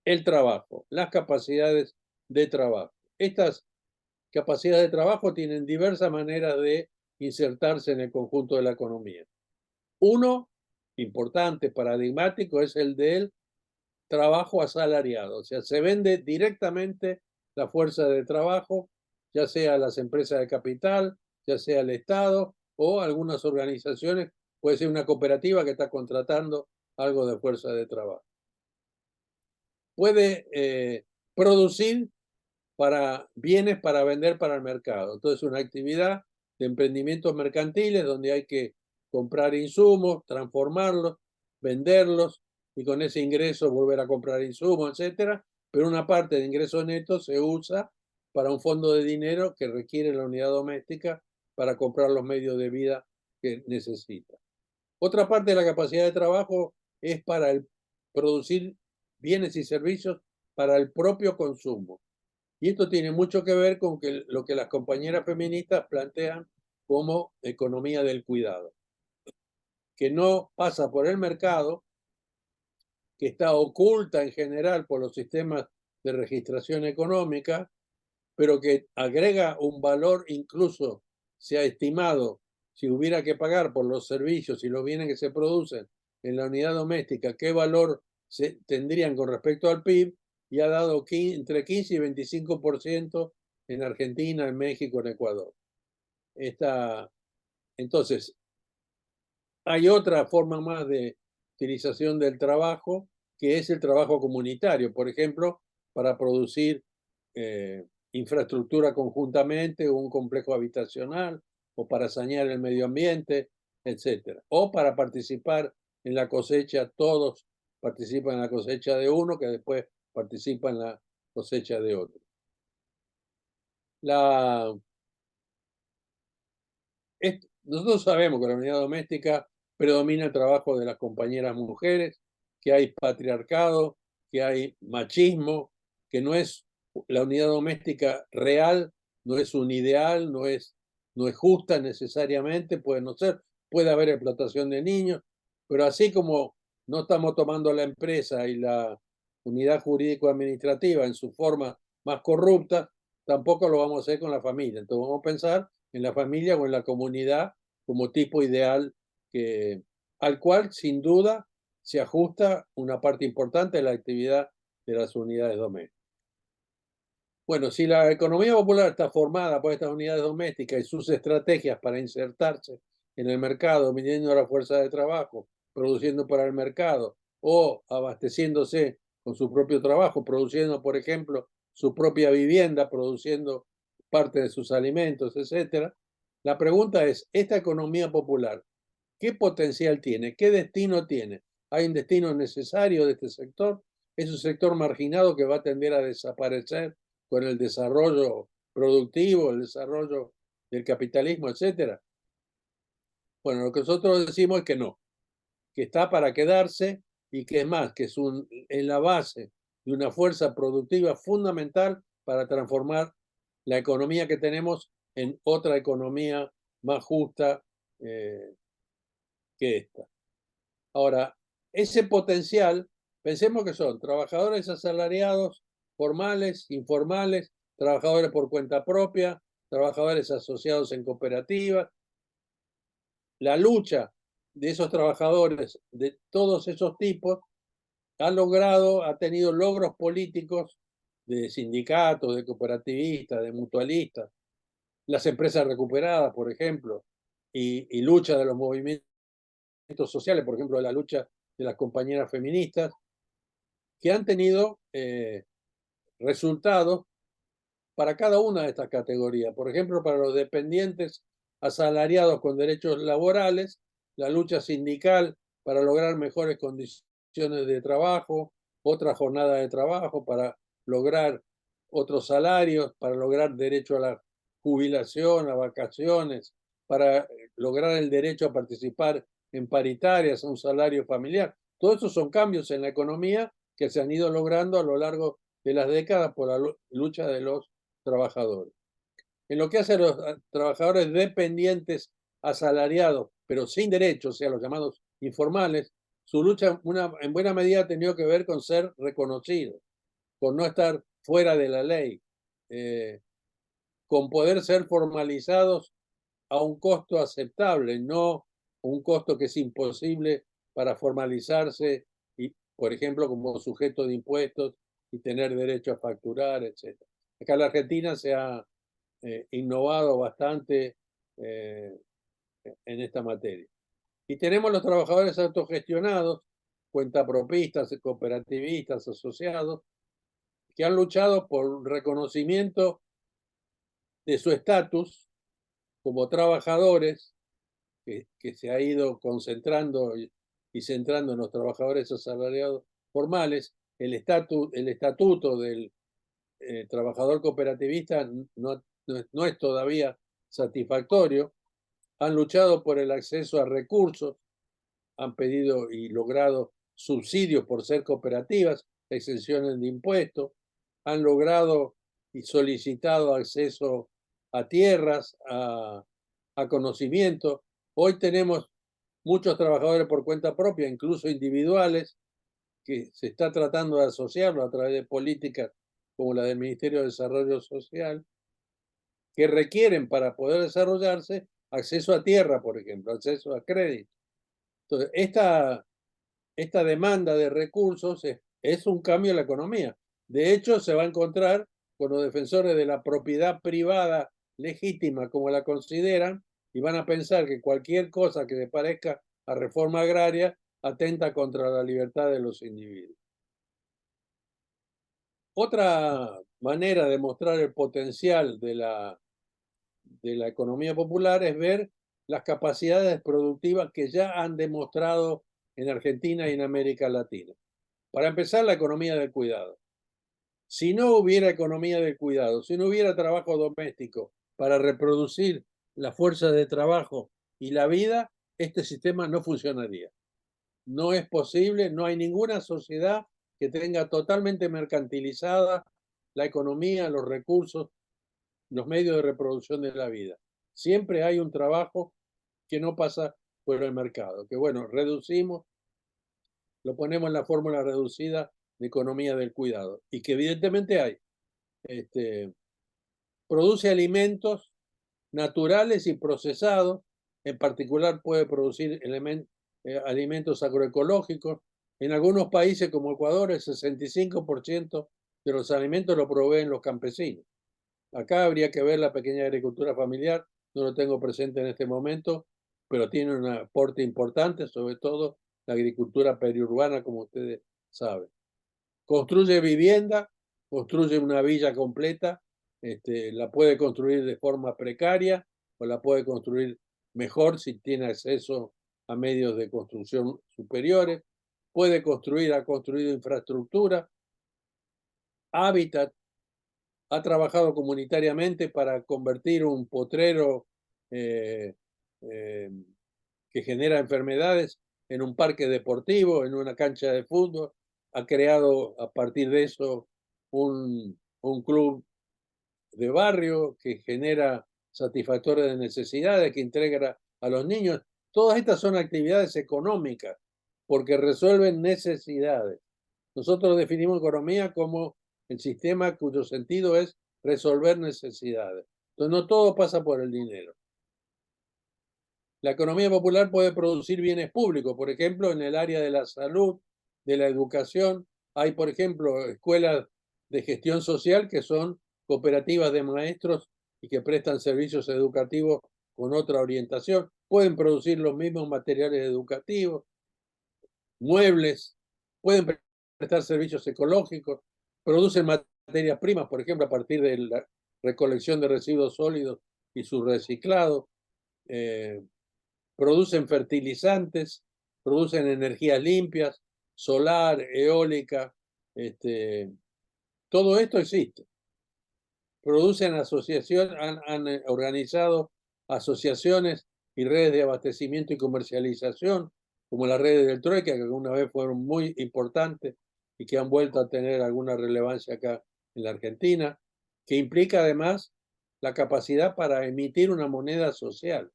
El trabajo, las capacidades de trabajo. Estas capacidades de trabajo tienen diversas maneras de insertarse en el conjunto de la economía. Uno importante, paradigmático, es el del trabajo asalariado. O sea, se vende directamente la fuerza de trabajo, ya sea a las empresas de capital, ya sea el Estado o algunas organizaciones, puede ser una cooperativa que está contratando algo de fuerza de trabajo. Puede producir para bienes para vender para el mercado. Entonces, una actividad de emprendimientos mercantiles donde hay que comprar insumos, transformarlos, venderlos y con ese ingreso volver a comprar insumos, etcétera. Pero una parte de ingreso neto se usa para un fondo de dinero que requiere la unidad doméstica para comprar los medios de vida que necesita. Otra parte de la capacidad de trabajo es para producir bienes y servicios para el propio consumo. Y esto tiene mucho que ver con lo que las compañeras feministas plantean como economía del cuidado, que no pasa por el mercado, que está oculta en general por los sistemas de registración económica, pero que agrega un valor, incluso se ha estimado, si hubiera que pagar por los servicios y los bienes que se producen en la unidad doméstica, qué valor tendrían con respecto al PIB, y ha dado entre 15 y 25% en Argentina, en México, en Ecuador. Entonces, hay otra forma más de utilización del trabajo, que es el trabajo comunitario, por ejemplo, para producir infraestructura conjuntamente, o un complejo habitacional, o para sanear el medio ambiente, etc. O para participar en la cosecha, todos participan en la cosecha de uno, que después participa en la cosecha de otro. nosotros sabemos que en la unidad doméstica predomina el trabajo de las compañeras mujeres, que hay patriarcado, que hay machismo, que no es la unidad doméstica real, no es un ideal, no es justa necesariamente, puede no ser, puede haber explotación de niños, pero así como no estamos tomando la empresa y la unidad jurídico-administrativa en su forma más corrupta, tampoco lo vamos a hacer con la familia. Entonces vamos a pensar en la familia o en la comunidad como tipo ideal al cual sin duda se ajusta una parte importante de la actividad de las unidades domésticas. Bueno, si la economía popular está formada por estas unidades domésticas y sus estrategias para insertarse en el mercado, midiendo la fuerza de trabajo, produciendo para el mercado o abasteciéndose con su propio trabajo, produciendo, por ejemplo, su propia vivienda, produciendo parte de sus alimentos, etc. La pregunta es, ¿esta economía popular qué potencial tiene? ¿Qué destino tiene? ¿Hay un destino necesario de este sector? ¿Es un sector marginado que va a tender a desaparecer con el desarrollo productivo, el desarrollo del capitalismo, etcétera? Bueno, lo que nosotros decimos es que no, que está para quedarse y que es más, que es en la base de una fuerza productiva fundamental para transformar la economía que tenemos en otra economía más justa que esta. Ahora, ese potencial, pensemos que son trabajadores asalariados, formales, informales, trabajadores por cuenta propia, trabajadores asociados en cooperativas. La lucha de esos trabajadores de todos esos tipos ha tenido logros políticos de sindicatos, de cooperativistas, de mutualistas, las empresas recuperadas, por ejemplo, y lucha de los movimientos sociales, por ejemplo, la lucha de las compañeras feministas, que han tenido resultados para cada una de estas categorías. Por ejemplo, para los dependientes asalariados con derechos laborales, la lucha sindical para lograr mejores condiciones de trabajo, otra jornada de trabajo, para lograr otros salarios, para lograr derecho a la jubilación, a vacaciones, para lograr el derecho a participar en paritarias, a un salario familiar. Todos esos son cambios en la economía que se han ido logrando a lo largo de las décadas por la lucha de los trabajadores. En lo que hace a los trabajadores dependientes asalariados, pero sin derechos, o sea, los llamados informales, su lucha en buena medida ha tenido que ver con ser reconocidos, con no estar fuera de la ley, con poder ser formalizados a un costo aceptable, no un costo que es imposible para formalizarse, y, por ejemplo, como sujeto de impuestos y tener derecho a facturar, etc. Acá en la Argentina se ha innovado bastante en esta materia. Y tenemos los trabajadores autogestionados, cuentapropistas, cooperativistas, asociados, que han luchado por reconocimiento de su estatus como trabajadores, que se ha ido concentrando y centrando en los trabajadores asalariados formales. El estatuto del trabajador cooperativista no es todavía satisfactorio. Han luchado por el acceso a recursos, han pedido y logrado subsidios por ser cooperativas, exenciones de impuestos, han logrado y solicitado acceso a tierras, a conocimiento. Hoy tenemos muchos trabajadores por cuenta propia, incluso individuales, que se está tratando de asociarlo a través de políticas como la del Ministerio de Desarrollo Social, que requieren para poder desarrollarse acceso a tierra, por ejemplo, acceso a crédito. Entonces, esta demanda de recursos es un cambio en la economía. De hecho, se va a encontrar con los defensores de la propiedad privada legítima, como la consideran, y van a pensar que cualquier cosa que le parezca a reforma agraria atenta contra la libertad de los individuos. Otra manera de mostrar el potencial de la economía popular es ver las capacidades productivas que ya han demostrado en Argentina y en América Latina. Para empezar, la economía del cuidado. Si no hubiera economía del cuidado, si no hubiera trabajo doméstico para reproducir la fuerza de trabajo y la vida, este sistema no funcionaría. No es posible, no hay ninguna sociedad que tenga totalmente mercantilizada la economía, los recursos, los medios de reproducción de la vida. Siempre hay un trabajo que no pasa por el mercado, que bueno, reducimos, lo ponemos en la fórmula reducida de economía del cuidado, y que evidentemente hay. Produce alimentos naturales y procesados, en particular puede producir alimentos agroecológicos. En algunos países como Ecuador, el 65% de los alimentos lo proveen los campesinos. Acá habría que ver la pequeña agricultura familiar, no lo tengo presente en este momento, pero tiene un aporte importante, sobre todo la agricultura periurbana, como ustedes saben. Construye vivienda, construye una villa completa, la puede construir de forma precaria o la puede construir mejor si tiene acceso a medios de construcción superiores. Puede construir, ha construido infraestructura, hábitat, ha trabajado comunitariamente para convertir un potrero que genera enfermedades en un parque deportivo, en una cancha de fútbol. Ha creado a partir de eso un club de barrio que genera satisfactores de necesidades, que integra a los niños. Todas estas son actividades económicas porque resuelven necesidades. Nosotros definimos economía como el sistema cuyo sentido es resolver necesidades. Entonces no todo pasa por el dinero. La economía popular puede producir bienes públicos, por ejemplo, en el área de la salud, de la educación. Hay, por ejemplo, escuelas de gestión social que son cooperativas de maestros y que prestan servicios educativos con otra orientación. Pueden producir los mismos materiales educativos, muebles, pueden prestar servicios ecológicos, producen materias primas, por ejemplo, a partir de la recolección de residuos sólidos y su reciclado. Producen fertilizantes, producen energías limpias, solar, eólica, todo esto existe. Producen asociaciones, han organizado asociaciones y redes de abastecimiento y comercialización, como las redes del Trueque, que alguna vez fueron muy importantes y que han vuelto a tener alguna relevancia acá en la Argentina, que implica además la capacidad para emitir una moneda social.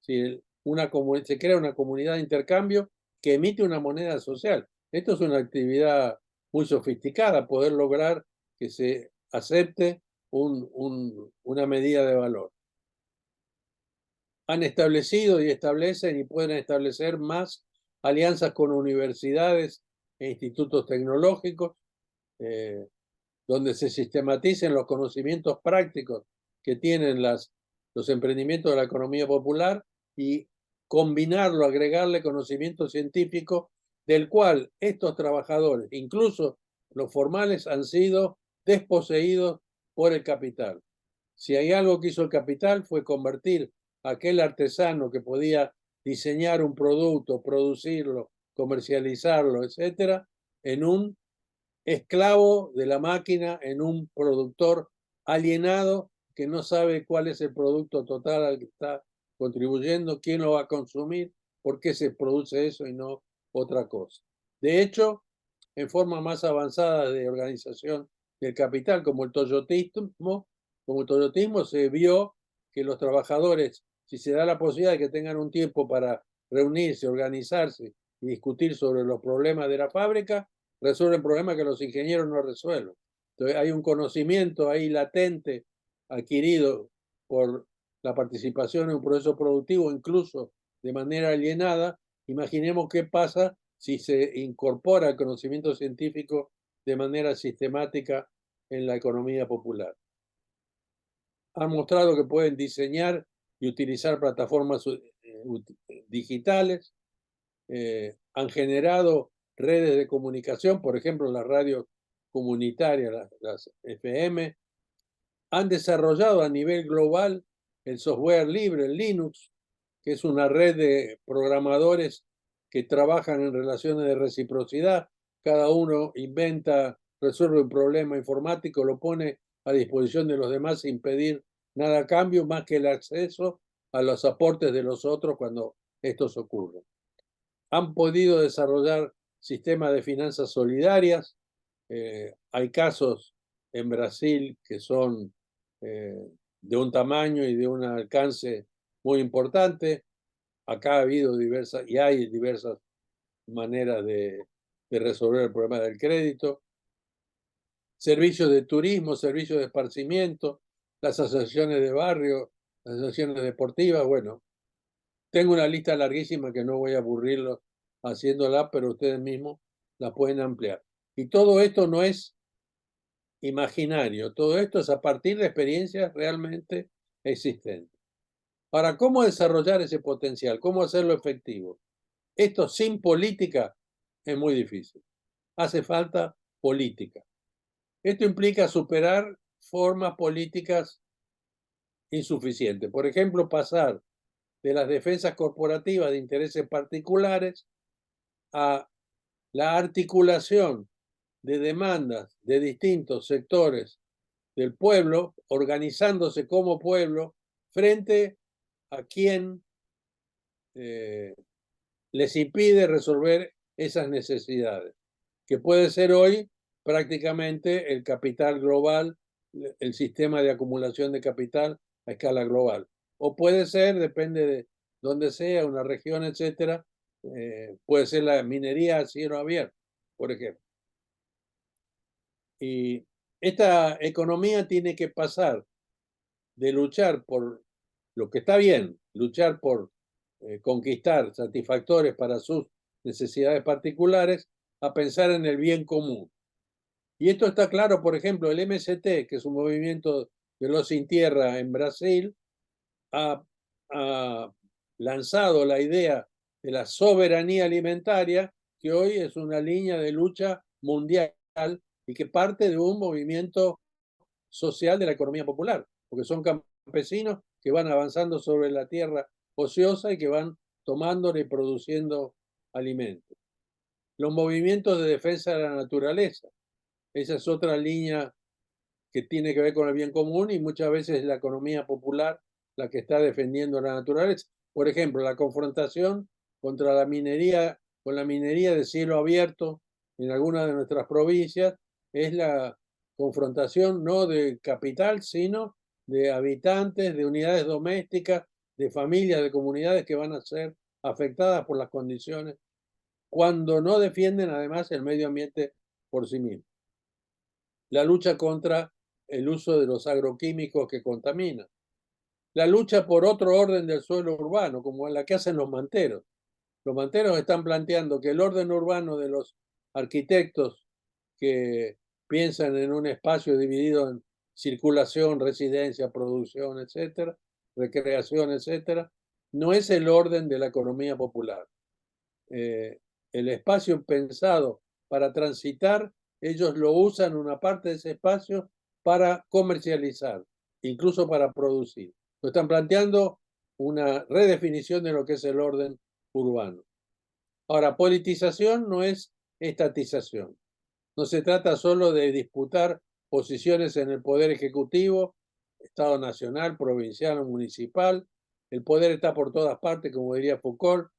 Si se crea una comunidad de intercambio que emite una moneda social. Esto es una actividad muy sofisticada, poder lograr que se acepte una medida de valor. Han establecido y establecen y pueden establecer más alianzas con universidades e institutos tecnológicos, donde se sistematicen los conocimientos prácticos que tienen los emprendimientos de la economía popular y combinarlo, agregarle conocimiento científico del cual estos trabajadores, incluso los formales, han sido desposeídos por el capital. Si hay algo que hizo el capital fue convertir a aquel artesano que podía diseñar un producto, producirlo, comercializarlo, etcétera, en un esclavo de la máquina, en un productor alienado que no sabe cuál es el producto total al que está contribuyendo, quién lo va a consumir, por qué se produce eso y no otra cosa. De hecho, en forma más avanzada de organización del capital, como el toyotismo, se vio que los trabajadores, si se da la posibilidad de que tengan un tiempo para reunirse, organizarse y discutir sobre los problemas de la fábrica, resuelven problemas que los ingenieros no resuelven. Entonces hay un conocimiento ahí latente adquirido por la participación en un proceso productivo, incluso de manera alienada. Imaginemos qué pasa si se incorpora el conocimiento científico de manera sistemática en la economía popular. Han mostrado que pueden diseñar y utilizar plataformas digitales, han generado redes de comunicación, por ejemplo, las radios comunitarias, las FM, han desarrollado a nivel global el software libre, el Linux, que es una red de programadores que trabajan en relaciones de reciprocidad. Cada uno inventa, resuelve un problema informático, lo pone a disposición de los demás sin pedir nada a cambio más que el acceso a los aportes de los otros cuando estos ocurren. Han podido desarrollar sistemas de finanzas solidarias. Hay casos en Brasil que son de un tamaño y de un alcance muy importante. Acá ha habido diversas, y hay diversas maneras de resolver el problema del crédito. Servicios de turismo, servicios de esparcimiento, las asociaciones de barrio, las asociaciones deportivas. Bueno, tengo una lista larguísima que no voy a aburrirlos haciéndola, pero ustedes mismos la pueden ampliar. Y todo esto no es imaginario, todo esto es a partir de experiencias realmente existentes. Ahora, ¿cómo desarrollar ese potencial? ¿Cómo hacerlo efectivo? Esto sin política es muy difícil. Hace falta política. Esto implica superar formas políticas insuficientes. Por ejemplo, pasar de las defensas corporativas de intereses particulares a la articulación de demandas de distintos sectores del pueblo, organizándose como pueblo, frente a quien les impide resolver esas necesidades, que puede ser hoy prácticamente el capital global, el sistema de acumulación de capital a escala global. O puede ser, depende de dónde sea, una región, etcétera, puede ser la minería a cielo abierto, por ejemplo. Y esta economía tiene que pasar de luchar por lo que está bien, luchar por conquistar satisfactores para sus necesidades particulares, a pensar en el bien común. Y esto está claro, por ejemplo, el MST, que es un movimiento de los sin tierra en Brasil, ha lanzado la idea de la soberanía alimentaria, que hoy es una línea de lucha mundial y que parte de un movimiento social de la economía popular, porque son campesinos que van avanzando sobre la tierra ociosa y que van tomándole y produciendo alimentos. Los movimientos de defensa de la naturaleza, esa es otra línea que tiene que ver con el bien común y muchas veces es la economía popular la que está defendiendo la naturaleza. Por ejemplo, la confrontación contra la minería, con la minería de cielo abierto en algunas de nuestras provincias, es la confrontación no de capital, sino de habitantes, de unidades domésticas, de familias, de comunidades que van a ser afectadas por las condiciones, cuando no defienden además el medio ambiente por sí mismos. La lucha contra el uso de los agroquímicos que contaminan. La lucha por otro orden del suelo urbano, como la que hacen los manteros. Los manteros están planteando que el orden urbano de los arquitectos que piensan en un espacio dividido en circulación, residencia, producción, etcétera, recreación, etcétera, no es el orden de la economía popular. El espacio pensado para transitar, ellos lo usan una parte de ese espacio para comercializar, incluso para producir. Lo están planteando una redefinición de lo que es el orden urbano. Ahora, politización no es estatización. No se trata solo de disputar posiciones en el poder ejecutivo, Estado nacional, provincial o municipal. El poder está por todas partes, como diría Foucault.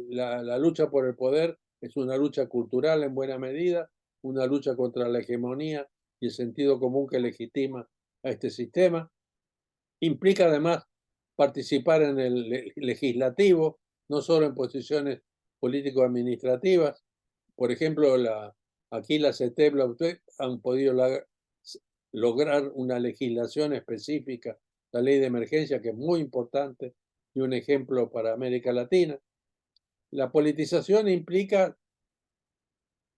La lucha por el poder es una lucha cultural en buena medida, una lucha contra la hegemonía y el sentido común que legitima a este sistema. Implica además participar en el legislativo, no solo en posiciones político-administrativas. Por ejemplo, aquí la CETEP han podido lograr una legislación específica, la ley de emergencia, que es muy importante y un ejemplo para América Latina. La politización implica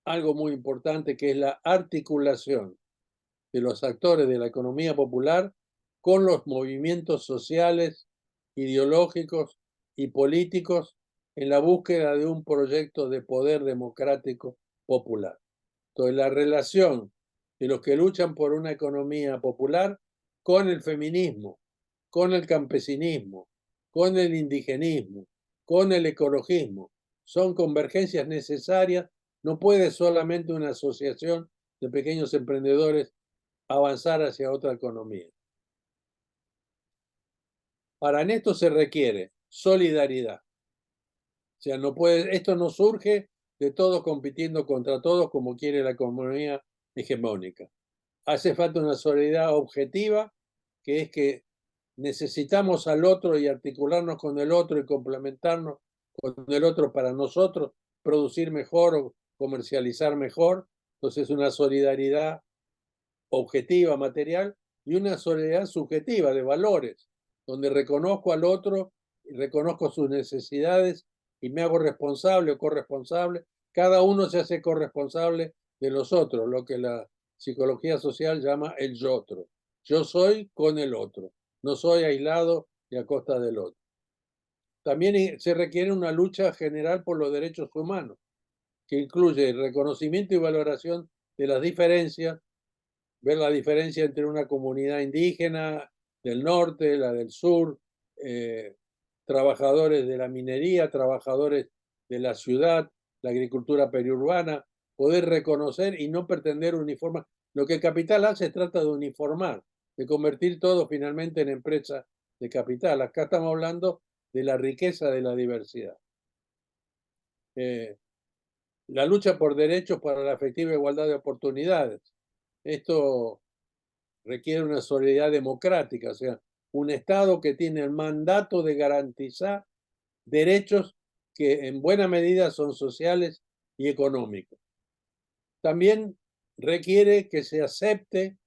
algo muy importante, que es la articulación de los actores de la economía popular con los movimientos sociales, ideológicos y políticos en la búsqueda de un proyecto de poder democrático popular. Entonces, la relación de los que luchan por una economía popular con el feminismo, con el campesinismo, con el indigenismo, con el ecologismo, son convergencias necesarias. No puede solamente una asociación de pequeños emprendedores avanzar hacia otra economía. Ahora, en esto se requiere solidaridad. O sea, esto no surge de todos compitiendo contra todos como quiere la economía hegemónica. Hace falta una solidaridad objetiva, que es que necesitamos al otro y articularnos con el otro y complementarnos con el otro para nosotros producir mejor o comercializar mejor. Entonces, una solidaridad objetiva, material, y una solidaridad subjetiva de valores, donde reconozco al otro, reconozco sus necesidades y me hago responsable o corresponsable. Cada uno se hace corresponsable de los otros, lo que la psicología social llama el yo-otro. Yo soy con el otro, no soy aislado y a costa del otro. También se requiere una lucha general por los derechos humanos, que incluye el reconocimiento y valoración de las diferencias, ver la diferencia entre una comunidad indígena del norte, la del sur, trabajadores de la minería, trabajadores de la ciudad, la agricultura periurbana, poder reconocer y no pretender uniformar. Lo que Capital hace trata de uniformar, de convertir todo finalmente en empresa de capital. Acá estamos hablando de la riqueza de la diversidad. La lucha por derechos para la efectiva igualdad de oportunidades. Esto requiere una solidaridad democrática, o sea, un Estado que tiene el mandato de garantizar derechos que en buena medida son sociales y económicos. También requiere que se acepte,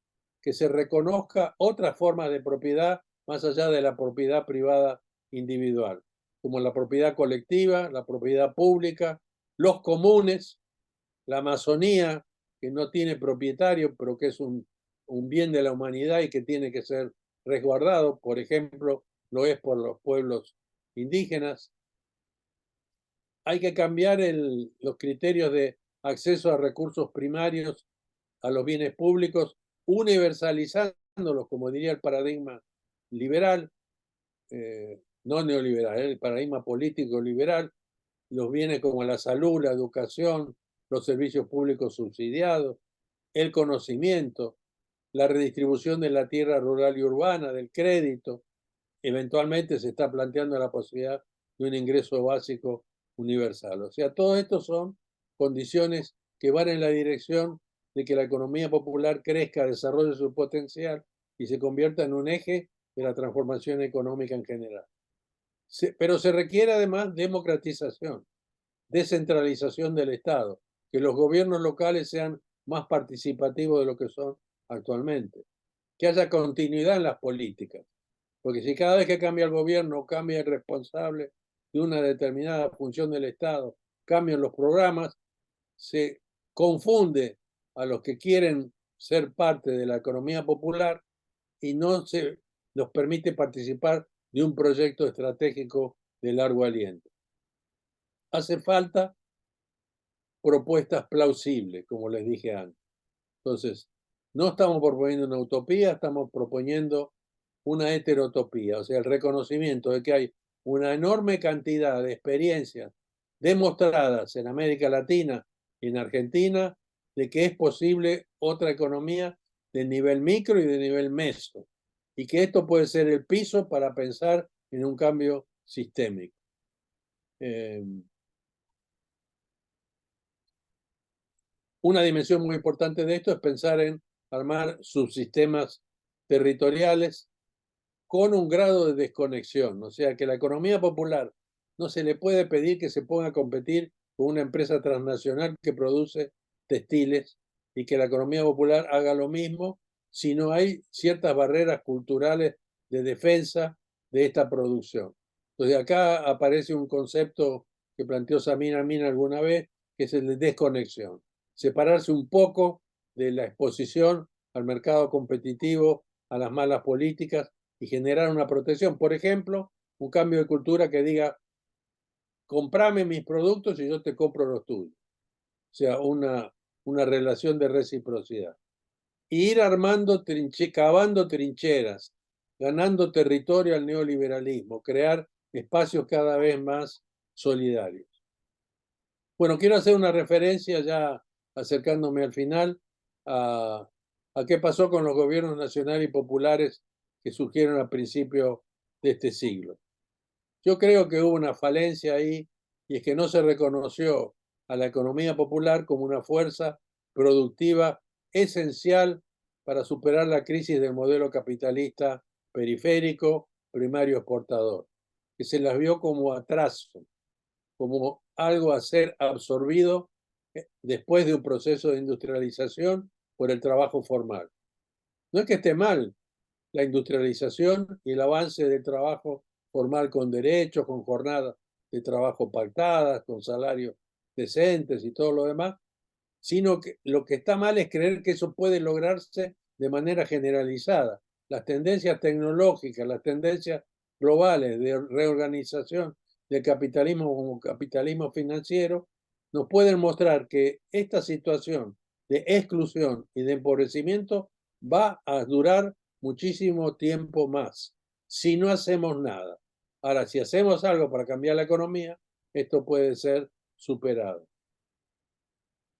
que se reconozca otras formas de propiedad más allá de la propiedad privada individual, como la propiedad colectiva, la propiedad pública, los comunes, la Amazonía, que no tiene propietario, pero que es un bien de la humanidad y que tiene que ser resguardado, por ejemplo, lo es por los pueblos indígenas. Hay que cambiar los criterios de acceso a recursos primarios, a los bienes públicos, universalizándolos, como diría el paradigma liberal, no neoliberal, el paradigma político liberal, los bienes como la salud, la educación, los servicios públicos subsidiados, el conocimiento, la redistribución de la tierra rural y urbana, del crédito. Eventualmente se está planteando la posibilidad de un ingreso básico universal. O sea, todo esto son condiciones que van en la dirección de que la economía popular crezca, desarrolle su potencial y se convierta en un eje de la transformación económica en general. Pero se requiere además democratización, descentralización del Estado, que los gobiernos locales sean más participativos de lo que son actualmente, que haya continuidad en las políticas, porque si cada vez que cambia el gobierno cambia el responsable de una determinada función del Estado, cambian los programas, se confunde a los que quieren ser parte de la economía popular y no se los permite participar de un proyecto estratégico de largo aliento. Hace falta propuestas plausibles, como les dije antes. Entonces, no estamos proponiendo una utopía, estamos proponiendo una heterotopía, o sea, el reconocimiento de que hay una enorme cantidad de experiencias demostradas en América Latina y en Argentina de que es posible otra economía de nivel micro y de nivel meso, y que esto puede ser el piso para pensar en un cambio sistémico. Una dimensión muy importante de esto es pensar en armar subsistemas territoriales con un grado de desconexión. O sea, que la economía popular no se le puede pedir que se ponga a competir con una empresa transnacional que produce textiles y que la economía popular haga lo mismo si no hay ciertas barreras culturales de defensa de esta producción. Entonces acá aparece un concepto que planteó Samir Amin alguna vez, que es el de desconexión. Separarse un poco de la exposición al mercado competitivo, a las malas políticas y generar una protección. Por ejemplo, un cambio de cultura que diga, comprame mis productos y yo te compro los tuyos. O sea, una relación de reciprocidad. Y ir armando, cavando trincheras, ganando territorio al neoliberalismo, crear espacios cada vez más solidarios. Bueno, quiero hacer una referencia ya acercándome al final a qué pasó con los gobiernos nacionales y populares que surgieron a principios de este siglo. Yo creo que hubo una falencia ahí, y es que no se reconoció a la economía popular como una fuerza productiva esencial para superar la crisis del modelo capitalista periférico, primario exportador, que se las vio como atraso, como algo a ser absorbido después de un proceso de industrialización por el trabajo formal. No es que esté mal la industrialización y el avance del trabajo formal con derechos, con jornadas de trabajo pactadas, con salarios decentes y todo lo demás, sino que lo que está mal es creer que eso puede lograrse de manera generalizada. Las tendencias tecnológicas, las tendencias globales de reorganización del capitalismo como capitalismo financiero, nos pueden mostrar que esta situación de exclusión y de empobrecimiento va a durar muchísimo tiempo más si no hacemos nada. Ahora, si hacemos algo para cambiar la economía, esto puede ser superado.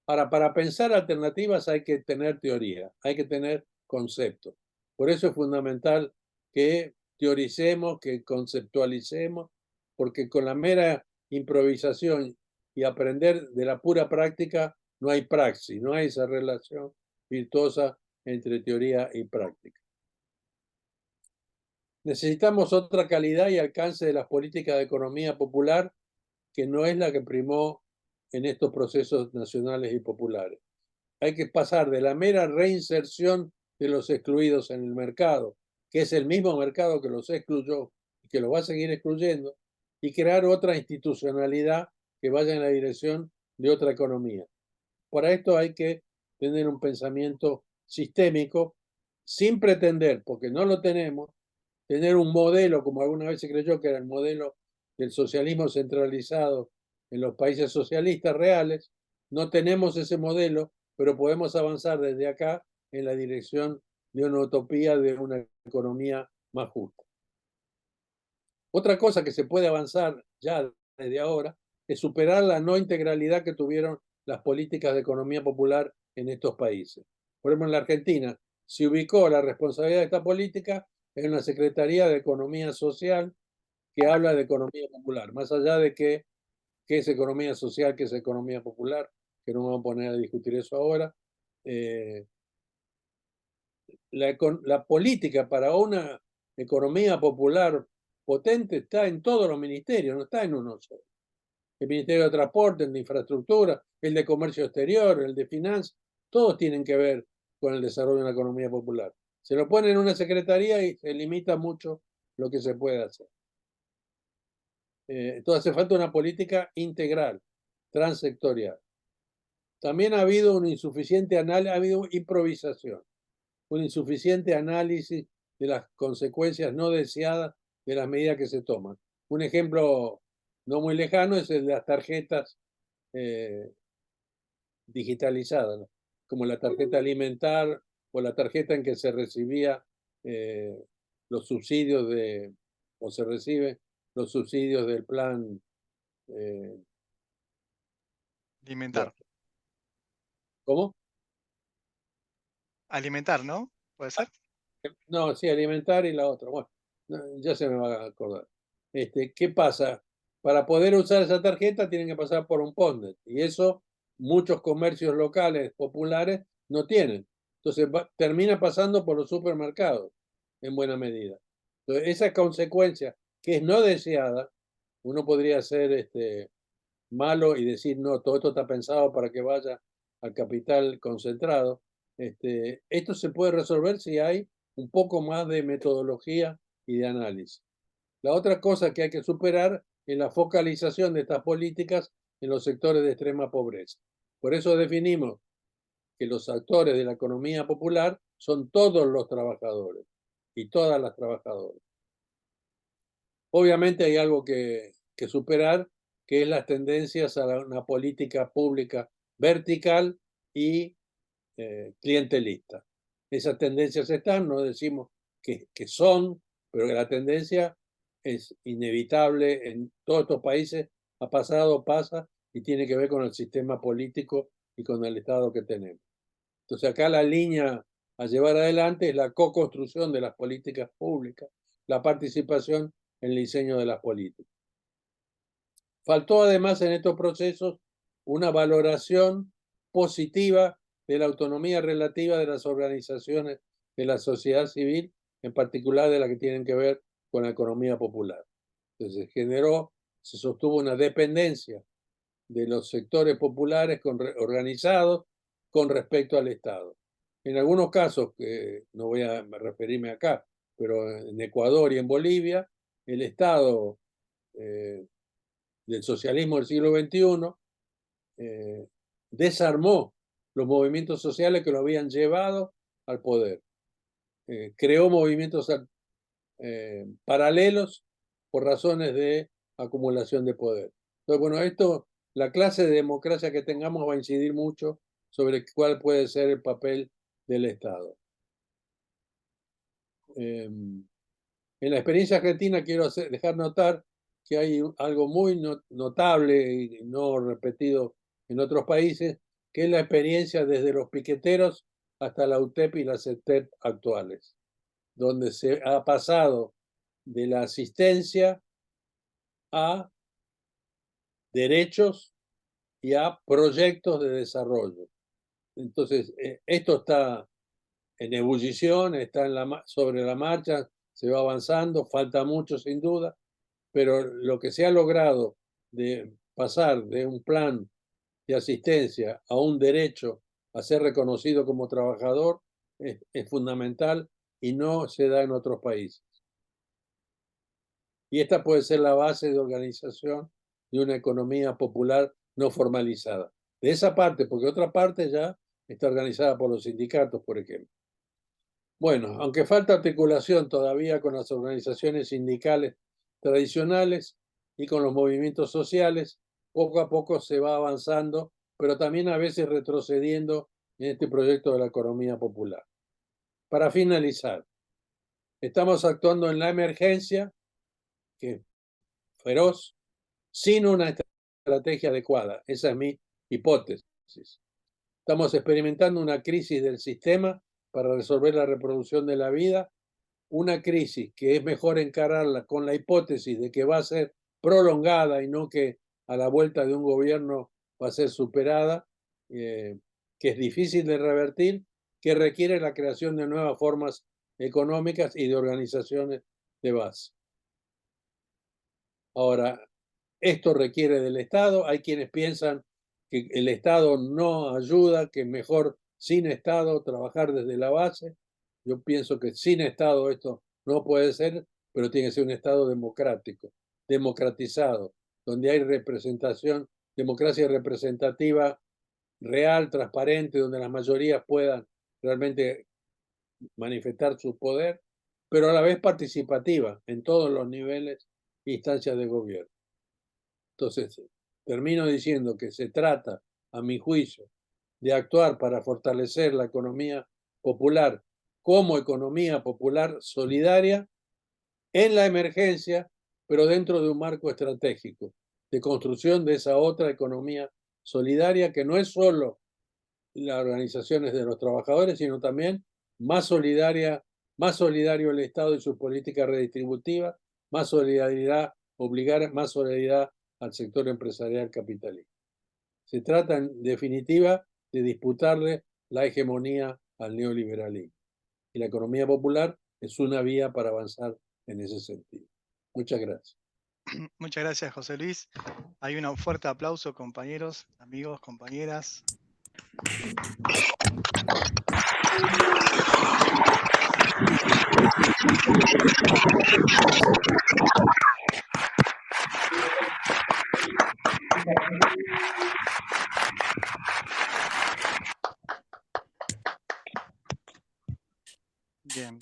Ahora, para pensar alternativas hay que tener teoría, hay que tener conceptos. Por eso es fundamental que teoricemos, que conceptualicemos, porque con la mera improvisación y aprender de la pura práctica no hay praxis, no hay esa relación virtuosa entre teoría y práctica. Necesitamos otra calidad y alcance de las políticas de economía popular que no es la que primó en estos procesos nacionales y populares. Hay que pasar de la mera reinserción de los excluidos en el mercado, que es el mismo mercado que los excluyó y que los va a seguir excluyendo, y crear otra institucionalidad que vaya en la dirección de otra economía. Para esto hay que tener un pensamiento sistémico sin pretender, porque no lo tenemos, tener un modelo, como alguna vez se creyó que era el modelo del socialismo centralizado en los países socialistas reales. No tenemos ese modelo, pero podemos avanzar desde acá en la dirección de una utopía de una economía más justa. Otra cosa que se puede avanzar ya desde ahora es superar la no integralidad que tuvieron las políticas de economía popular en estos países. Por ejemplo, en la Argentina se ubicó la responsabilidad de esta política en la Secretaría de Economía Social, que habla de economía popular, más allá de qué es economía social, qué es economía popular, que no vamos a poner a discutir eso ahora. La política para una economía popular potente está en todos los ministerios, no está en uno solo. El Ministerio de Transporte, el de Infraestructura, el de Comercio Exterior, el de Finanzas, todos tienen que ver con el desarrollo de una economía popular. Se lo pone en una secretaría y se limita mucho lo que se puede hacer. Entonces hace falta una política integral, transsectorial. También ha habido un insuficiente análisis, ha habido improvisación, un insuficiente análisis de las consecuencias no deseadas de las medidas que se toman. Un ejemplo no muy lejano es el de las tarjetas digitalizadas, ¿no? Como la tarjeta alimentar o la tarjeta en que se recibía los subsidios o se recibe los subsidios del plan alimentar. ¿Cómo? Alimentar, ¿no? ¿Puede ser? No, sí, alimentar y la otra. Bueno, ya se me va a acordar. ¿Qué pasa? Para poder usar esa tarjeta tienen que pasar por un POSNET y eso muchos comercios locales populares no tienen. Entonces termina pasando por los supermercados en buena medida. Entonces esa consecuencia que es no deseada, uno podría ser malo y decir, no, todo esto está pensado para que vaya al capital concentrado. Esto se puede resolver si hay un poco más de metodología y de análisis. La otra cosa que hay que superar es la focalización de estas políticas en los sectores de extrema pobreza. Por eso definimos que los actores de la economía popular son todos los trabajadores y todas las trabajadoras. Obviamente hay algo que superar, que es las tendencias a una política pública vertical y clientelista. Esas tendencias están, no decimos que son, pero que la tendencia es inevitable en todos estos países, ha pasado, pasa, y tiene que ver con el sistema político y con el Estado que tenemos. Entonces acá la línea a llevar adelante es la co-construcción de las políticas públicas, la participación en el diseño de las políticas. Faltó además en estos procesos una valoración positiva de la autonomía relativa de las organizaciones de la sociedad civil, en particular de las que tienen que ver con la economía popular. Entonces se sostuvo una dependencia de los sectores populares organizados con respecto al Estado. En algunos casos, que no voy a referirme acá, pero en Ecuador y en Bolivia, el Estado del socialismo del siglo XXI desarmó los movimientos sociales que lo habían llevado al poder. Creó movimientos paralelos por razones de acumulación de poder. Entonces, bueno, la clase de democracia que tengamos va a incidir mucho sobre cuál puede ser el papel del Estado. En la experiencia argentina quiero dejar notar que hay algo muy notable y no repetido en otros países, que es la experiencia desde los piqueteros hasta la UTEP y la CETEP actuales, donde se ha pasado de la asistencia a derechos y a proyectos de desarrollo. Entonces, esto está en ebullición, está sobre la marcha, se va avanzando, falta mucho sin duda, pero lo que se ha logrado de pasar de un plan de asistencia a un derecho a ser reconocido como trabajador es fundamental y no se da en otros países. Y esta puede ser la base de organización de una economía popular no formalizada. De esa parte, porque otra parte ya está organizada por los sindicatos, por ejemplo. Bueno, aunque falta articulación todavía con las organizaciones sindicales tradicionales y con los movimientos sociales, poco a poco se va avanzando, pero también a veces retrocediendo en este proyecto de la economía popular. Para finalizar, estamos actuando en la emergencia, que es feroz, sin una estrategia adecuada. Esa es mi hipótesis. Estamos experimentando una crisis del sistema para resolver la reproducción de la vida, una crisis que es mejor encararla con la hipótesis de que va a ser prolongada y no que a la vuelta de un gobierno va a ser superada, que es difícil de revertir, que requiere la creación de nuevas formas económicas y de organizaciones de base. Ahora, esto requiere del Estado. Hay quienes piensan que el Estado no ayuda, que es mejor sin Estado trabajar desde la base. Yo pienso que sin Estado esto no puede ser, pero tiene que ser un Estado democrático, democratizado, donde hay representación, democracia representativa real, transparente, donde las mayorías puedan realmente manifestar su poder, pero a la vez participativa en todos los niveles e instancias de gobierno. Entonces, termino diciendo que se trata, a mi juicio, de actuar para fortalecer la economía popular como economía popular solidaria en la emergencia, pero dentro de un marco estratégico de construcción de esa otra economía solidaria que no es solo las organizaciones de los trabajadores, sino también más solidario el Estado y su política redistributiva, más solidaridad, obligar más solidaridad al sector empresarial capitalista. Se trata, en definitiva, de disputarle la hegemonía al neoliberalismo. Y la economía popular es una vía para avanzar en ese sentido. Muchas gracias. Muchas gracias, José Luis. Hay un fuerte aplauso, compañeros, amigos, compañeras. Bien.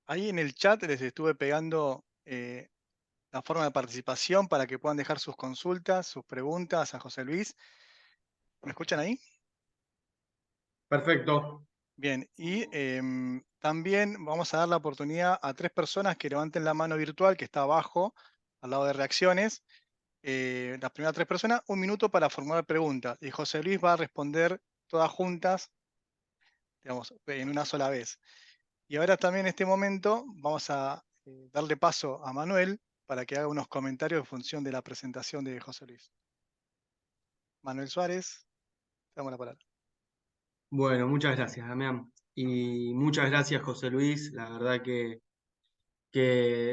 Ahí en el chat les estuve pegando la forma de participación para que puedan dejar sus consultas, sus preguntas a José Luis. ¿Me escuchan ahí? Perfecto. Bien, y también vamos a dar la oportunidad a 3 personas que levanten la mano virtual que está abajo, al lado de reacciones. Las primeras 3 personas, 1 minuto para formular preguntas. Y José Luis va a responder todas juntas, digamos, en una sola vez. Y ahora también en este momento vamos a darle paso a Manuel para que haga unos comentarios en función de la presentación de José Luis. Manuel Suárez, te damos la palabra. Bueno, muchas gracias, Damián. Y muchas gracias, José Luis. La verdad que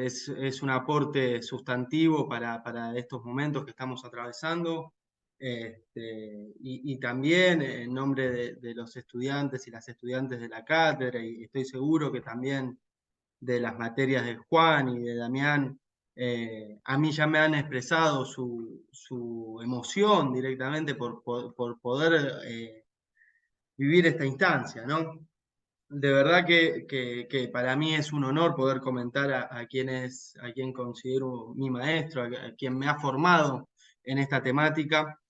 es un aporte sustantivo para estos momentos que estamos atravesando. Y también en nombre de los estudiantes y las estudiantes de la cátedra, y estoy seguro que también de las materias de Juan y de Damián, a mí ya me han expresado su emoción directamente por poder vivir esta instancia, ¿no? De verdad que para mí es un honor poder comentar a quien considero mi maestro, a quien me ha formado en esta temática.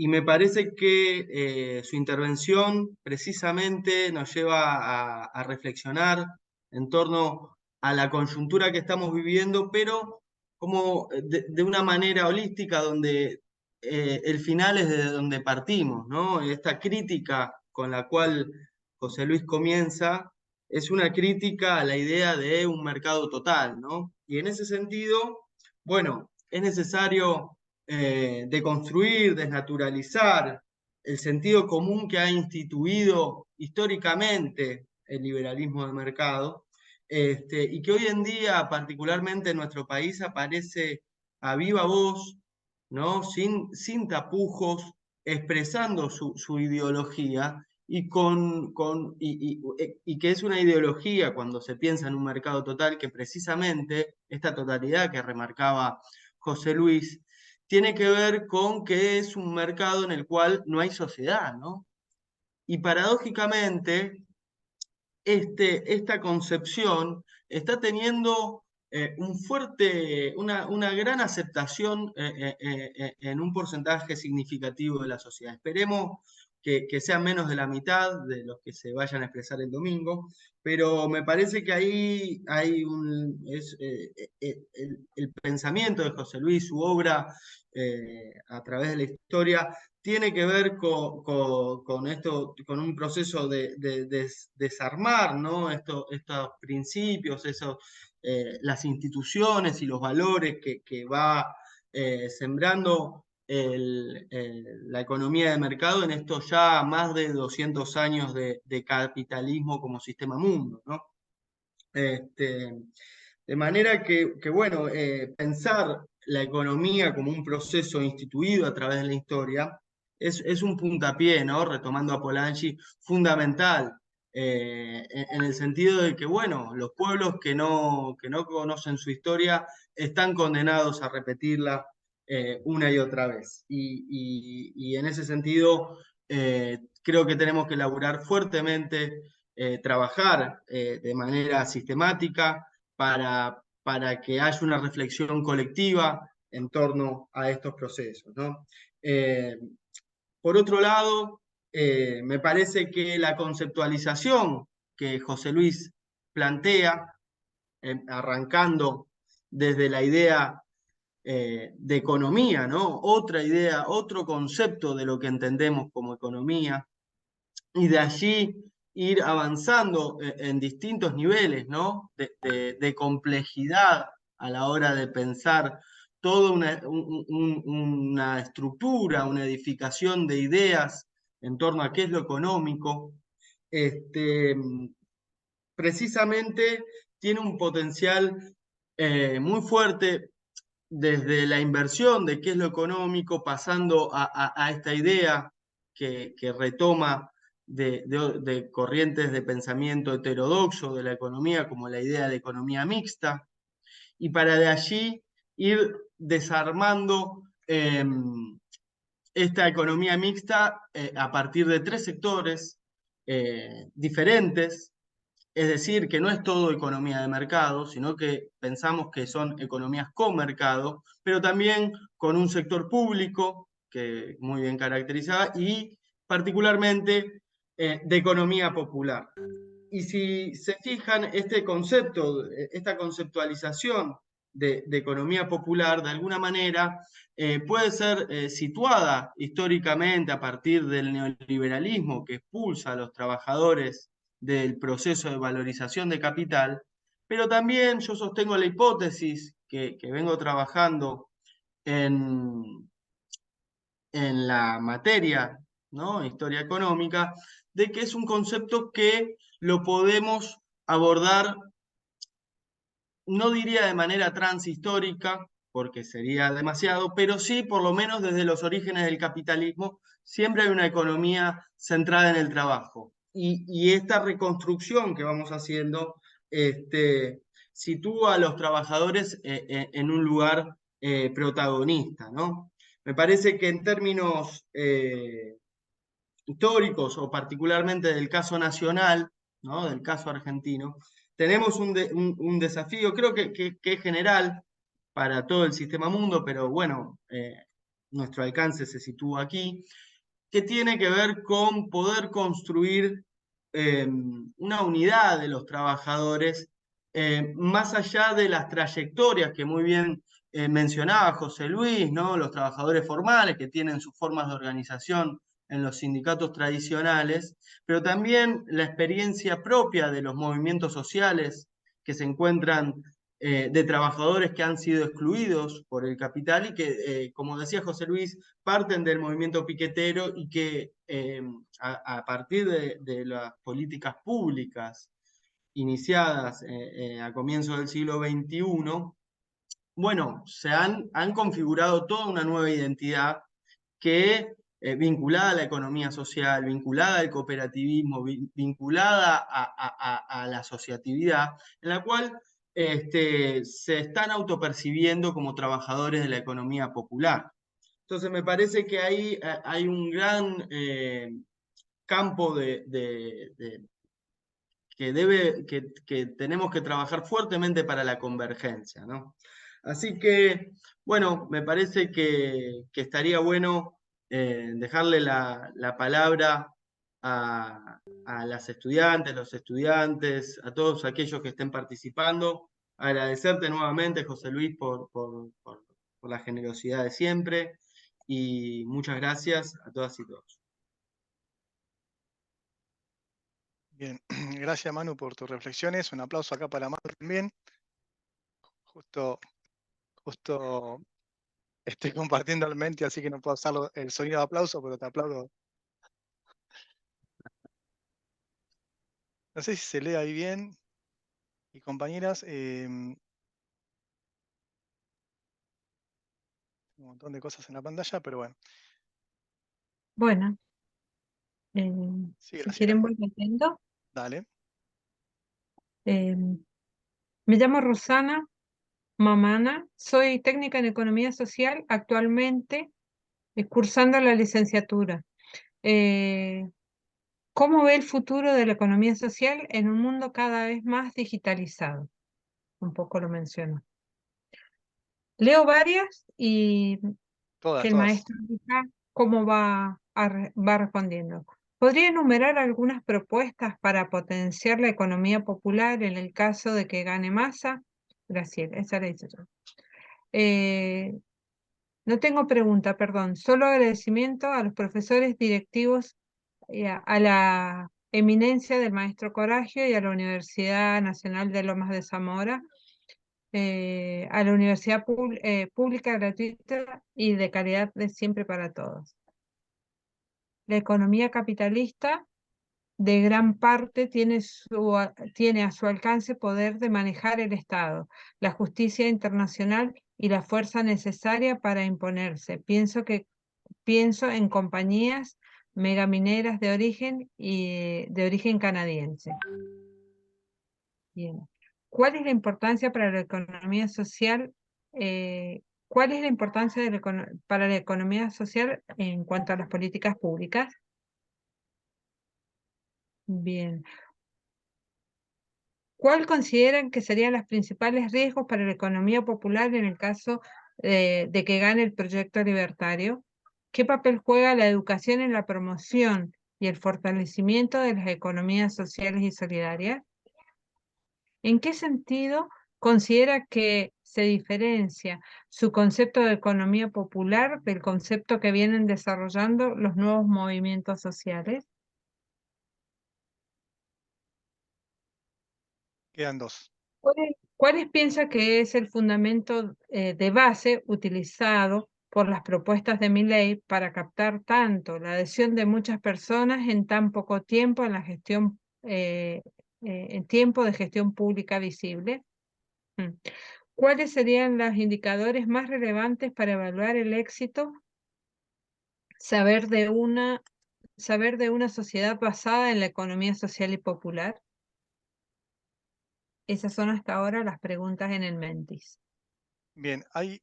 Y me parece que su intervención precisamente nos lleva a reflexionar en torno a la coyuntura que estamos viviendo, pero como de una manera holística, donde el final es de donde partimos, ¿no? Esta crítica con la cual José Luis comienza es una crítica a la idea de un mercado total, ¿no? Y en ese sentido, bueno, es necesario deconstruir, desnaturalizar el sentido común que ha instituido históricamente el liberalismo de mercado, y que hoy en día, particularmente en nuestro país, aparece a viva voz, ¿no? Sin tapujos, expresando su ideología, y que es una ideología, cuando se piensa en un mercado total, que precisamente esta totalidad que remarcaba José Luis, tiene que ver con que es un mercado en el cual no hay sociedad, ¿no? Y paradójicamente, esta concepción está teniendo una gran aceptación en un porcentaje significativo de la sociedad. Esperemos que sean menos de la mitad de los que se vayan a expresar el domingo, pero me parece que ahí hay el pensamiento de José Luis, su obra a través de la historia, tiene que ver con esto, con un proceso de desarmar, ¿no? Estos principios, las instituciones y los valores que va sembrando la economía de mercado en estos ya más de 200 años de capitalismo como sistema mundo, ¿no? De manera que bueno, pensar la economía como un proceso instituido a través de la historia es un puntapié, ¿no? Retomando a Polanyi, fundamental, en el sentido de que, bueno, los pueblos que no conocen su historia están condenados a repetirla una y otra vez. Y en ese sentido, creo que tenemos que elaborar fuertemente, trabajar de manera sistemática para que haya una reflexión colectiva en torno a estos procesos, ¿no? Por otro lado, me parece que la conceptualización que José Luis plantea, arrancando desde la idea de economía, ¿no? Otra idea, otro concepto de lo que entendemos como economía, y de allí ir avanzando en distintos niveles, ¿no? de complejidad a la hora de pensar toda una estructura, una edificación de ideas en torno a qué es lo económico, precisamente tiene un potencial muy fuerte desde la inversión de qué es lo económico, pasando a esta idea que retoma de corrientes de pensamiento heterodoxo de la economía, como la idea de economía mixta, y para de allí ir desarmando esta economía mixta a partir de tres sectores diferentes. Es decir, que no es todo economía de mercado, sino que pensamos que son economías con mercado, pero también con un sector público, que muy bien caracterizada, y particularmente de economía popular. Y si se fijan, este concepto, esta conceptualización de economía popular, de alguna manera, puede ser situada históricamente a partir del neoliberalismo que expulsa a los trabajadores del proceso de valorización de capital, pero también yo sostengo la hipótesis que vengo trabajando en la materia, ¿no? Historia económica, de que es un concepto que lo podemos abordar, no diría de manera transhistórica, porque sería demasiado, pero sí por lo menos desde los orígenes del capitalismo, siempre hay una economía centrada en el trabajo. Y esta reconstrucción que vamos haciendo sitúa a los trabajadores en un lugar protagonista, ¿no? Me parece que en términos históricos, o particularmente del caso nacional, ¿no? Del caso argentino, tenemos un desafío, creo que es general para todo el sistema mundo, pero bueno, nuestro alcance se sitúa aquí, que tiene que ver con poder construir una unidad de los trabajadores, más allá de las trayectorias que muy bien mencionaba José Luis, ¿no? Los trabajadores formales que tienen sus formas de organización en los sindicatos tradicionales, pero también la experiencia propia de los movimientos sociales que se encuentran de trabajadores que han sido excluidos por el capital y que, como decía José Luis, parten del movimiento piquetero y que a partir de las políticas públicas iniciadas a comienzos del siglo XXI, bueno, se han configurado toda una nueva identidad que vinculada a la economía social, vinculada al cooperativismo, vinculada a la asociatividad, en la cual se están autopercibiendo como trabajadores de la economía popular. Entonces me parece que ahí hay un gran campo que tenemos que trabajar fuertemente para la convergencia, ¿no? Así que, bueno, me parece que estaría bueno dejarle la palabra a las estudiantes, los estudiantes, a todos aquellos que estén participando. Agradecerte nuevamente, José Luis, por la generosidad de siempre, y muchas gracias a todas y todos. Bien, gracias Manu por tus reflexiones. Un aplauso acá para Manu también. Justo estoy compartiendo el mente, así que no puedo usar el sonido de aplauso, pero te aplaudo. No sé si se lee ahí bien. Y compañeras, un montón de cosas en la pantalla, pero bueno. Bueno, Sí, si Graciela. quieren voy leyendo. Dale. Me llamo Rosana Mamana, soy técnica en economía social, actualmente cursando la licenciatura. ¿Cómo ve el futuro de la economía social en un mundo cada vez más digitalizado? Un poco lo menciono. Leo varias y Todas, que el todas. maestro diga cómo va respondiendo. ¿Podría enumerar algunas propuestas para potenciar la economía popular en el caso de que gane Massa? Graciela, esa la hice yo. No tengo pregunta, perdón, solo agradecimiento a los profesores directivos, a la eminencia del maestro Coragio y a la Universidad Nacional de Lomas de Zamora, a la universidad pública, gratuita y de calidad de siempre para todos. La economía capitalista de gran parte tiene a su alcance poder de manejar el Estado, la justicia internacional y la fuerza necesaria para imponerse. Pienso en compañías megamineras de origen canadiense. Bien. ¿Cuál es la importancia para la economía social? ¿Cuál es la importancia para la economía social en cuanto a las políticas públicas? Bien. ¿Cuál consideran que serían los principales riesgos para la economía popular en el caso de que gane el proyecto libertario? ¿Qué papel juega la educación en la promoción y el fortalecimiento de las economías sociales y solidarias? ¿En qué sentido considera que se diferencia su concepto de economía popular del concepto que vienen desarrollando los nuevos movimientos sociales? Quedan dos. ¿Cuáles piensa que es el fundamento de base utilizado por las propuestas de Milei para captar tanto la adhesión de muchas personas en tan poco tiempo en la gestión, en tiempo de gestión pública visible? ¿Cuáles serían los indicadores más relevantes para evaluar el éxito? Saber de una sociedad basada en la economía social y popular. Esas son hasta ahora las preguntas en el Mentis. Bien, hay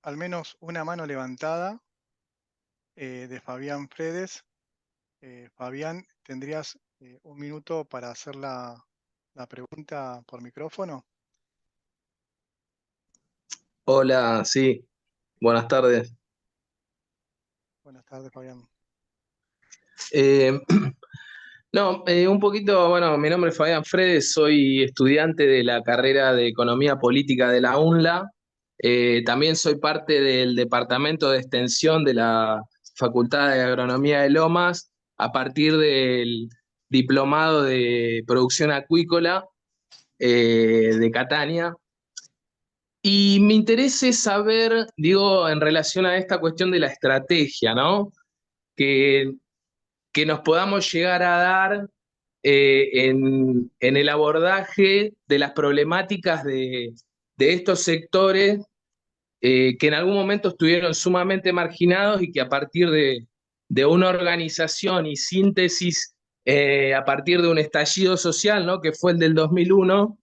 al menos una mano levantada de Fabián Fredes. Fabián, ¿tendrías un minuto para hacer la pregunta por micrófono? Hola, sí, buenas tardes. Buenas tardes, Fabián. Un poquito, bueno, mi nombre es Fabián Fredes, soy estudiante de la carrera de Economía Política de la UNLA. También soy parte del Departamento de Extensión de la Facultad de Agronomía de Lomas, a partir del Diplomado de Producción Acuícola de Catania. Y mi interés es saber, digo, en relación a esta cuestión de la estrategia, ¿no? Que nos podamos llegar a dar en el abordaje de las problemáticas de estos sectores que en algún momento estuvieron sumamente marginados y que a partir de una organización y síntesis, a partir de un estallido social, ¿no? Que fue el del 2001,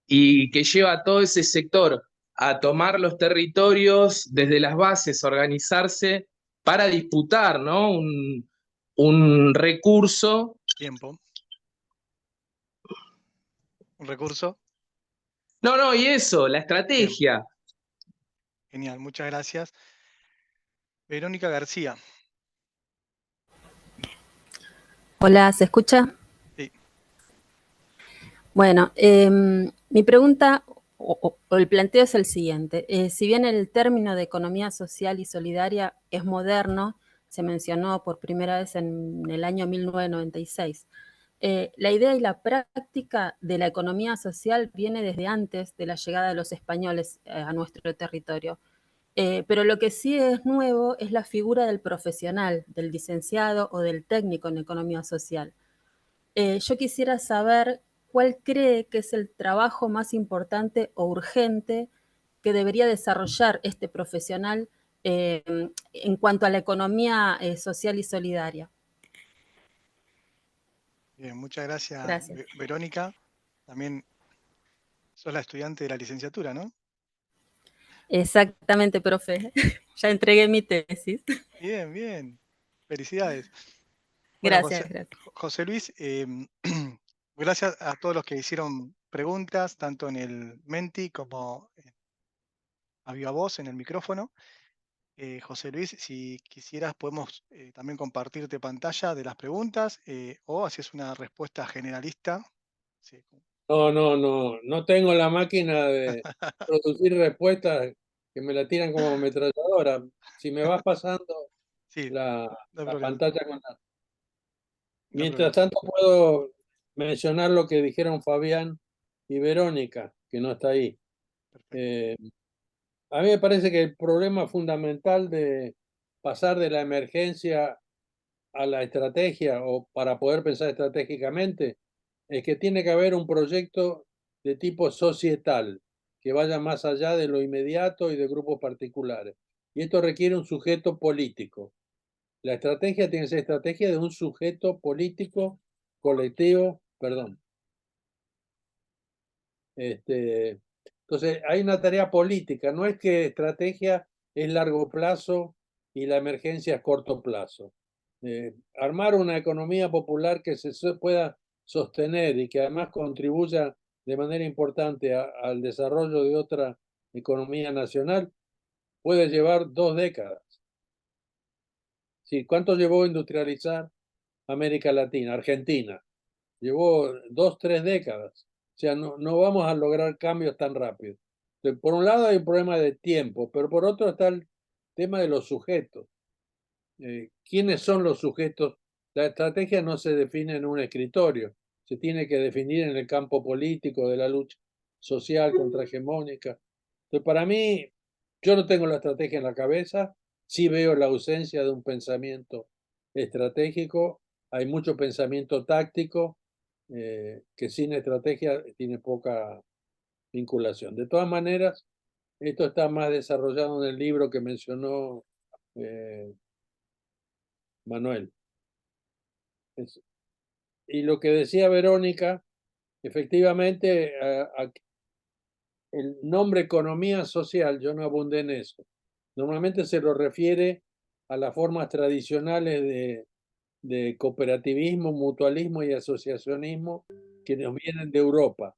y que lleva a todo ese sector a tomar los territorios desde las bases, a organizarse para disputar, ¿no? Un recurso. Tiempo. ¿Un recurso? No, y eso, la estrategia. Bien. Genial, muchas gracias. Verónica García. Hola, ¿se escucha? Sí. Bueno, mi pregunta o el planteo es el siguiente. Si bien el término de economía social y solidaria es moderno, se mencionó por primera vez en el año 1996, la idea y la práctica de la economía social viene desde antes de la llegada de los españoles a nuestro territorio. Pero lo que sí es nuevo es la figura del profesional, del licenciado o del técnico en economía social. Yo quisiera saber cuál cree que es el trabajo más importante o urgente que debería desarrollar este profesional en cuanto a la economía social y solidaria. Bien, muchas gracias. Gracias. Verónica. También sos la estudiante de la licenciatura, ¿no? Exactamente, profe. Ya entregué mi tesis. Bien, bien. Felicidades. Bueno, Gracias, gracias. José Luis, gracias a todos los que hicieron preguntas, tanto en el Menti como a viva voz en el micrófono. José Luis, si quisieras podemos también compartirte pantalla de las preguntas o haces una respuesta generalista. Sí. No tengo la máquina de producir respuestas que me la tiran como ametralladora. Si me vas pasando Sí, la no hay problema. pantalla con la... No hay Mientras problema. tanto puedo mencionar lo que dijeron Fabián y Verónica, que no está ahí. A mí me parece que el problema fundamental de pasar de la emergencia a la estrategia o para poder pensar estratégicamente es que tiene que haber un proyecto de tipo societal que vaya más allá de lo inmediato y de grupos particulares. Y esto requiere un sujeto político. La estrategia tiene que ser estrategia de un sujeto político colectivo, perdón. Entonces, hay una tarea política, no es que estrategia es largo plazo y la emergencia es corto plazo. Armar una economía popular que se pueda sostener y que además contribuya de manera importante al desarrollo de otra economía nacional puede llevar 2 décadas. Sí, ¿cuánto llevó industrializar América Latina, Argentina? Llevó 2, 3 décadas. O sea, no vamos a lograr cambios tan rápido. Entonces, por un lado hay un problema de tiempo, pero por otro está el tema de los sujetos. ¿Quiénes son los sujetos? La estrategia no se define en un escritorio, se tiene que definir en el campo político de la lucha social contrahegemónica. Entonces, para mí, yo no tengo la estrategia en la cabeza, sí veo la ausencia de un pensamiento estratégico, hay mucho pensamiento táctico, que sin estrategia tiene poca vinculación. De todas maneras, esto está más desarrollado en el libro que mencionó Manuel. Y lo que decía Verónica, efectivamente, el nombre economía social, yo no abundé en eso. Normalmente se lo refiere a las formas tradicionales de cooperativismo, mutualismo y asociacionismo que nos vienen de Europa.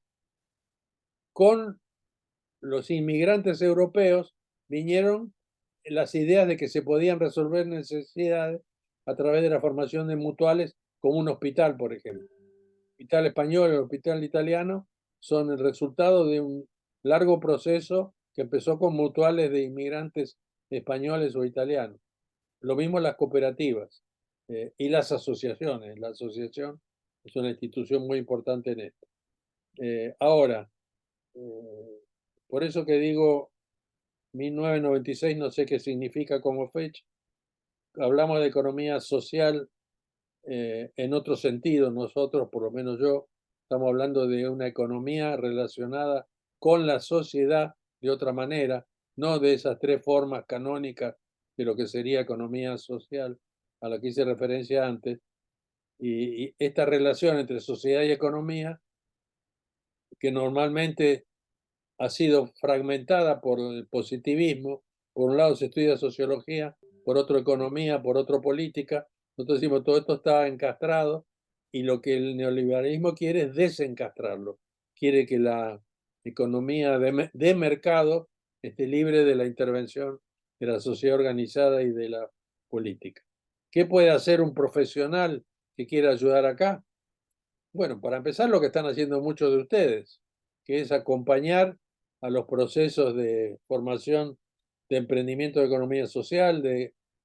Con los inmigrantes europeos vinieron las ideas de que se podían resolver necesidades a través de la formación de mutuales, como un hospital, por ejemplo. El hospital español y el hospital italiano son el resultado de un largo proceso que empezó con mutuales de inmigrantes españoles o italianos. Lo mismo las cooperativas y las asociaciones. La asociación es una institución muy importante en esto. Ahora, por eso que digo 1996, no sé qué significa como fecha. Hablamos de economía social en otro sentido. Nosotros, por lo menos yo, estamos hablando de una economía relacionada con la sociedad de otra manera, no de esas tres formas canónicas de lo que sería economía social a la que hice referencia antes. Y esta relación entre sociedad y economía, que normalmente ha sido fragmentada por el positivismo. Por un lado se estudia sociología, por otro economía, por otro política. Nosotros decimos todo esto está encastrado y lo que el neoliberalismo quiere es desencastrarlo. Quiere que la economía de mercado esté libre de la intervención de la sociedad organizada y de la política. ¿Qué puede hacer un profesional que quiera ayudar acá? Bueno, para empezar, lo que están haciendo muchos de ustedes, que es acompañar a los procesos de formación de emprendimiento de economía social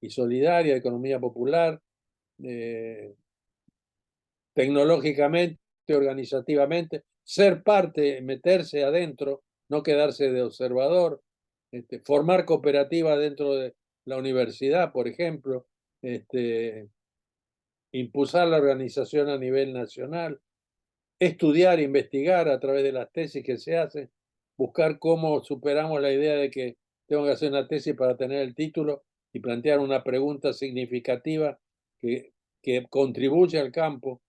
y solidaria, de economía popular, tecnológicamente, organizativamente, ser parte, meterse adentro, no quedarse de observador, formar cooperativa dentro de la universidad, por ejemplo, impulsar la organización a nivel nacional, estudiar, investigar a través de las tesis que se hacen, buscar cómo superamos la idea de que tengo que hacer una tesis para tener el título y plantear una pregunta significativa que contribuye al campo.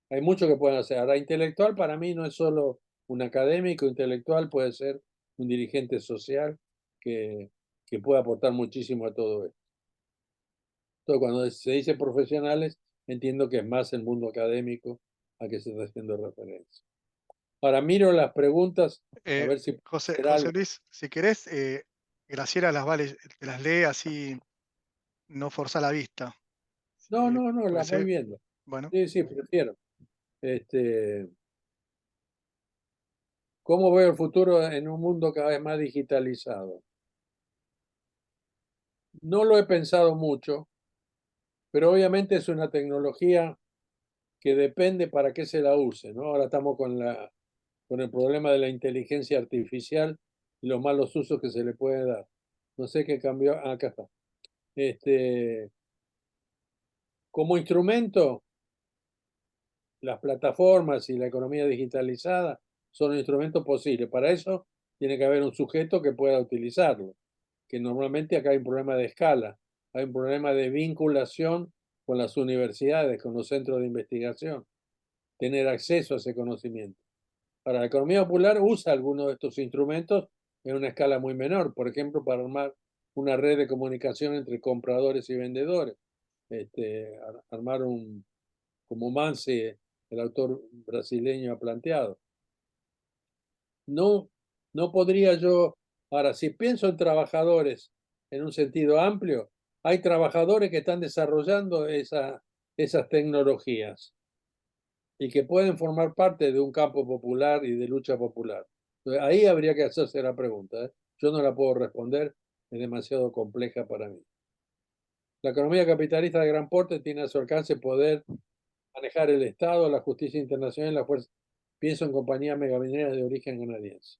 Hay mucho que pueden hacer. Ahora, intelectual para mí no es solo un académico, intelectual puede ser un dirigente social que puede aportar muchísimo a todo esto. Entonces, cuando se dice profesionales, entiendo que es más el mundo académico a que se está haciendo referencia. Ahora miro las preguntas, a ver si José Luis, si querés, Graciela las lee así, no forza la vista. No, las voy viendo. Bueno. Sí, prefiero. ¿Cómo veo el futuro en un mundo cada vez más digitalizado? No lo he pensado mucho, pero obviamente es una tecnología que depende para qué se la use, ¿no? Ahora estamos con el problema de la inteligencia artificial y los malos usos que se le puede dar. No sé qué cambió. Acá está. Como instrumento, las plataformas y la economía digitalizada son un instrumento posible. Para eso tiene que haber un sujeto que pueda utilizarlo, que normalmente acá hay un problema de escala, hay un problema de vinculación con las universidades, con los centros de investigación, tener acceso a ese conocimiento. Para la economía popular usa algunos de estos instrumentos en una escala muy menor, por ejemplo, para armar una red de comunicación entre compradores y vendedores, armar como Manse, el autor brasileño, ha planteado. No podría yo, ahora, si pienso en trabajadores en un sentido amplio, hay trabajadores que están desarrollando esas tecnologías y que pueden formar parte de un campo popular y de lucha popular. Entonces, ahí habría que hacerse la pregunta, ¿eh? Yo no la puedo responder, es demasiado compleja para mí. La economía capitalista de gran porte tiene a su alcance poder manejar el Estado, la justicia internacional, la fuerza. Pienso en compañías megamineras de origen canadiense.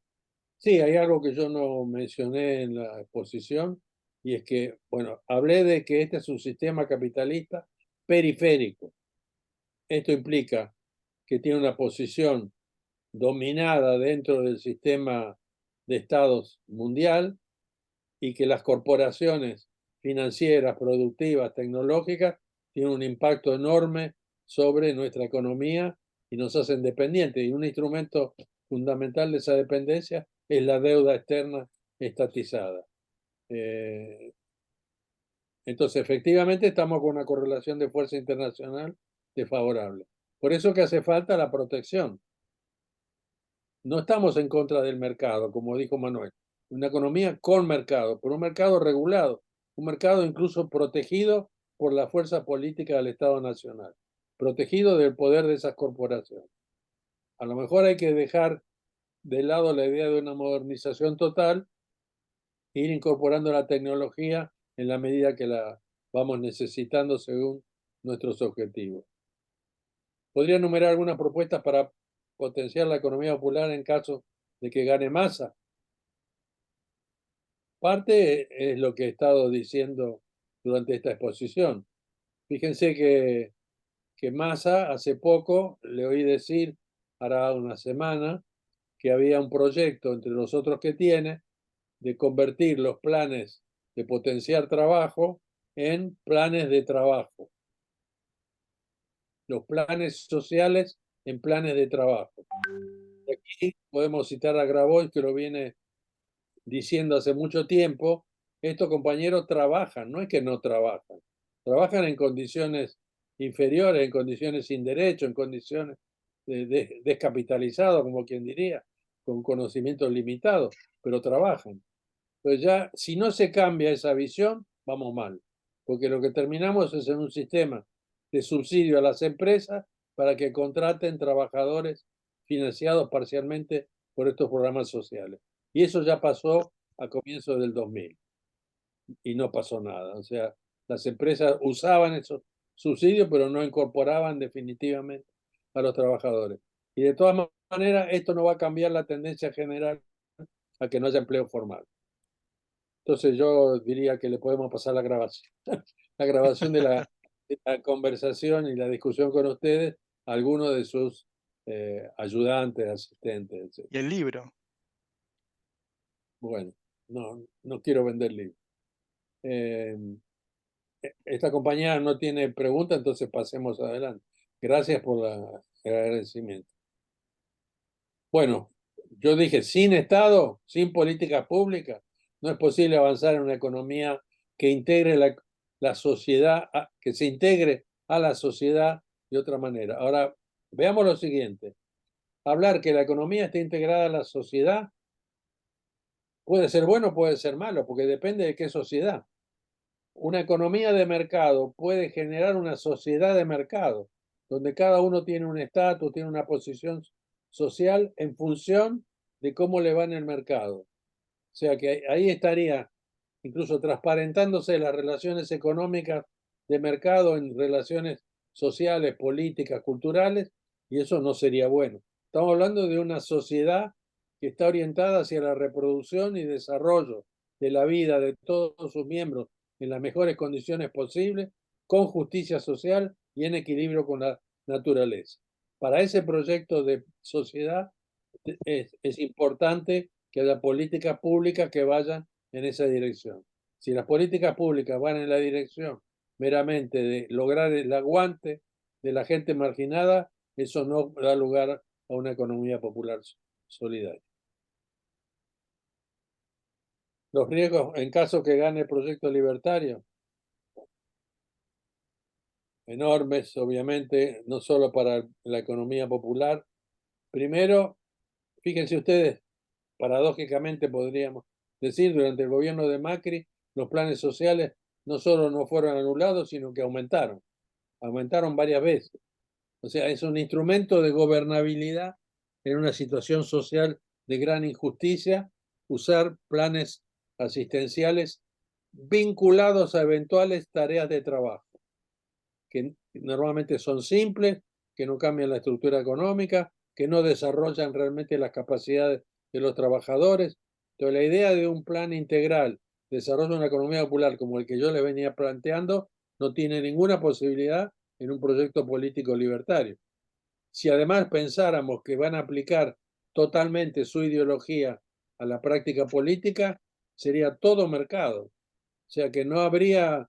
Sí, hay algo que yo no mencioné en la exposición, y es que, bueno, hablé de que este es un sistema capitalista periférico. Esto implica que tiene una posición dominada dentro del sistema de estados mundial y que las corporaciones financieras, productivas, tecnológicas tienen un impacto enorme sobre nuestra economía y nos hacen dependientes. Y un instrumento fundamental de esa dependencia es la deuda externa estatizada. Entonces, efectivamente, estamos con una correlación de fuerza internacional desfavorable. Por eso que hace falta la protección. No estamos en contra del mercado, como dijo Manuel. Una economía con mercado, pero un mercado regulado, un mercado incluso protegido por la fuerza política del Estado Nacional, protegido del poder de esas corporaciones. A lo mejor hay que dejar de lado la idea de una modernización total, ir incorporando la tecnología en la medida que la vamos necesitando según nuestros objetivos. ¿Podría enumerar algunas propuestas para potenciar la economía popular en caso de que gane Massa? Parte es lo que he estado diciendo durante esta exposición. Fíjense que Massa hace poco le oí decir, hará una semana, que había un proyecto entre los otros que tiene de convertir los planes de potenciar trabajo en planes de trabajo. Los planes sociales en planes de trabajo. Aquí podemos citar a Grabois, que lo viene diciendo hace mucho tiempo. Estos compañeros trabajan, no es que no trabajan, trabajan en condiciones inferiores, en condiciones sin derecho, en condiciones descapitalizadas, como quien diría, con conocimientos limitados, pero trabajan. Entonces ya, si no se cambia esa visión, vamos mal, porque lo que terminamos es en un sistema de subsidio a las empresas para que contraten trabajadores financiados parcialmente por estos programas sociales. Y eso ya pasó a comienzos del 2000 y no pasó nada. O sea, las empresas usaban esos subsidios, pero no incorporaban definitivamente a los trabajadores. Y de todas maneras, esto no va a cambiar la tendencia general a que no haya empleo formal. Entonces yo diría que le podemos pasar la grabación, la grabación de la conversación y la discusión con ustedes a algunos de sus ayudantes, asistentes, etc. Y el libro. Bueno, no quiero vender libros. Esta compañía no tiene pregunta, entonces pasemos adelante. Gracias por el agradecimiento. Bueno, yo dije, sin Estado, sin políticas públicas, no es posible avanzar en una economía que integre la sociedad, que se integre a la sociedad de otra manera. Ahora, veamos lo siguiente. Hablar que la economía está integrada a la sociedad puede ser bueno, puede ser malo, porque depende de qué sociedad. Una economía de mercado puede generar una sociedad de mercado, donde cada uno tiene un estatus, tiene una posición social en función de cómo le va en el mercado. O sea que ahí estaría incluso transparentándose las relaciones económicas de mercado en relaciones sociales, políticas, culturales, y eso no sería bueno. Estamos hablando de una sociedad que está orientada hacia la reproducción y desarrollo de la vida de todos sus miembros en las mejores condiciones posibles, con justicia social y en equilibrio con la naturaleza. Para ese proyecto de sociedad es importante que haya políticas públicas que vayan en esa dirección. Si las políticas públicas van en la dirección meramente de lograr el aguante de la gente marginada, eso no da lugar a una economía popular solidaria. Los riesgos en caso que gane el proyecto libertario, enormes, obviamente, no solo para la economía popular. Primero, fíjense ustedes, paradójicamente podríamos decir, durante el gobierno de Macri, los planes sociales no solo no fueron anulados, sino que aumentaron varias veces. O sea, es un instrumento de gobernabilidad en una situación social de gran injusticia, usar planes asistenciales vinculados a eventuales tareas de trabajo, que normalmente son simples, que no cambian la estructura económica, que no desarrollan realmente las capacidades de los trabajadores. Entonces, la idea de un plan integral de desarrollo de una economía popular como el que yo les venía planteando no tiene ninguna posibilidad en un proyecto político libertario. Si además pensáramos que van a aplicar totalmente su ideología a la práctica política, sería todo mercado. O sea que no habría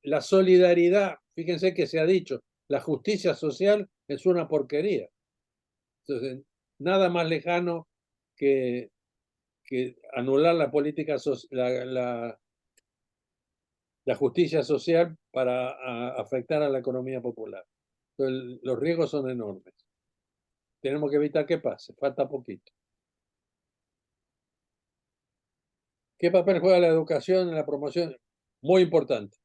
la solidaridad. Fíjense que se ha dicho, la justicia social es una porquería. Entonces, nada más lejano que anular la política, la justicia social para afectar a la economía popular. Entonces, los riesgos son enormes. Tenemos que evitar que pase, falta poquito. ¿Qué papel juega la educación en la promoción? Muy importante.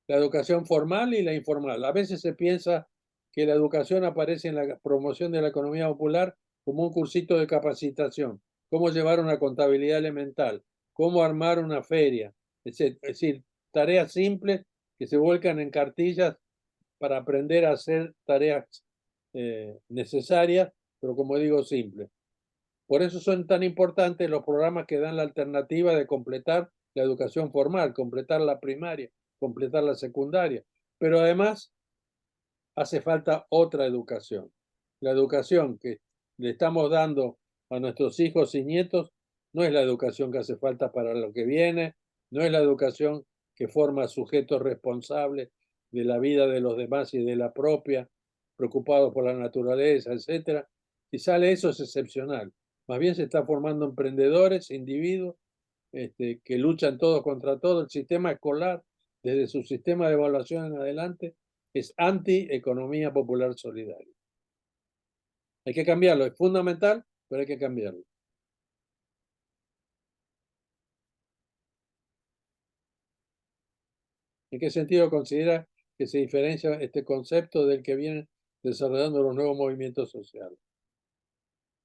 La educación formal y la informal. A veces se piensa que la educación aparece en la promoción de la economía popular como un cursito de capacitación. Cómo llevar una contabilidad elemental, cómo armar una feria, etc. Es decir, tareas simples que se vuelcan en cartillas para aprender a hacer tareas necesarias, pero como digo, simples. Por eso son tan importantes los programas que dan la alternativa de completar la educación formal, completar la primaria, completar la secundaria. Pero además hace falta otra educación. La educación que le estamos dando a nuestros hijos y nietos no es la educación que hace falta para lo que viene, no es la educación que forma sujetos responsables de la vida de los demás y de la propia, preocupados por la naturaleza, etc. Si sale eso es excepcional. Más bien se está formando emprendedores, individuos, que luchan todos contra todo. El sistema escolar, desde su sistema de evaluación en adelante, es anti-economía popular solidaria. Hay que cambiarlo, es fundamental, pero hay que cambiarlo. ¿En qué sentido considera que se diferencia este concepto del que vienen desarrollando los nuevos movimientos sociales?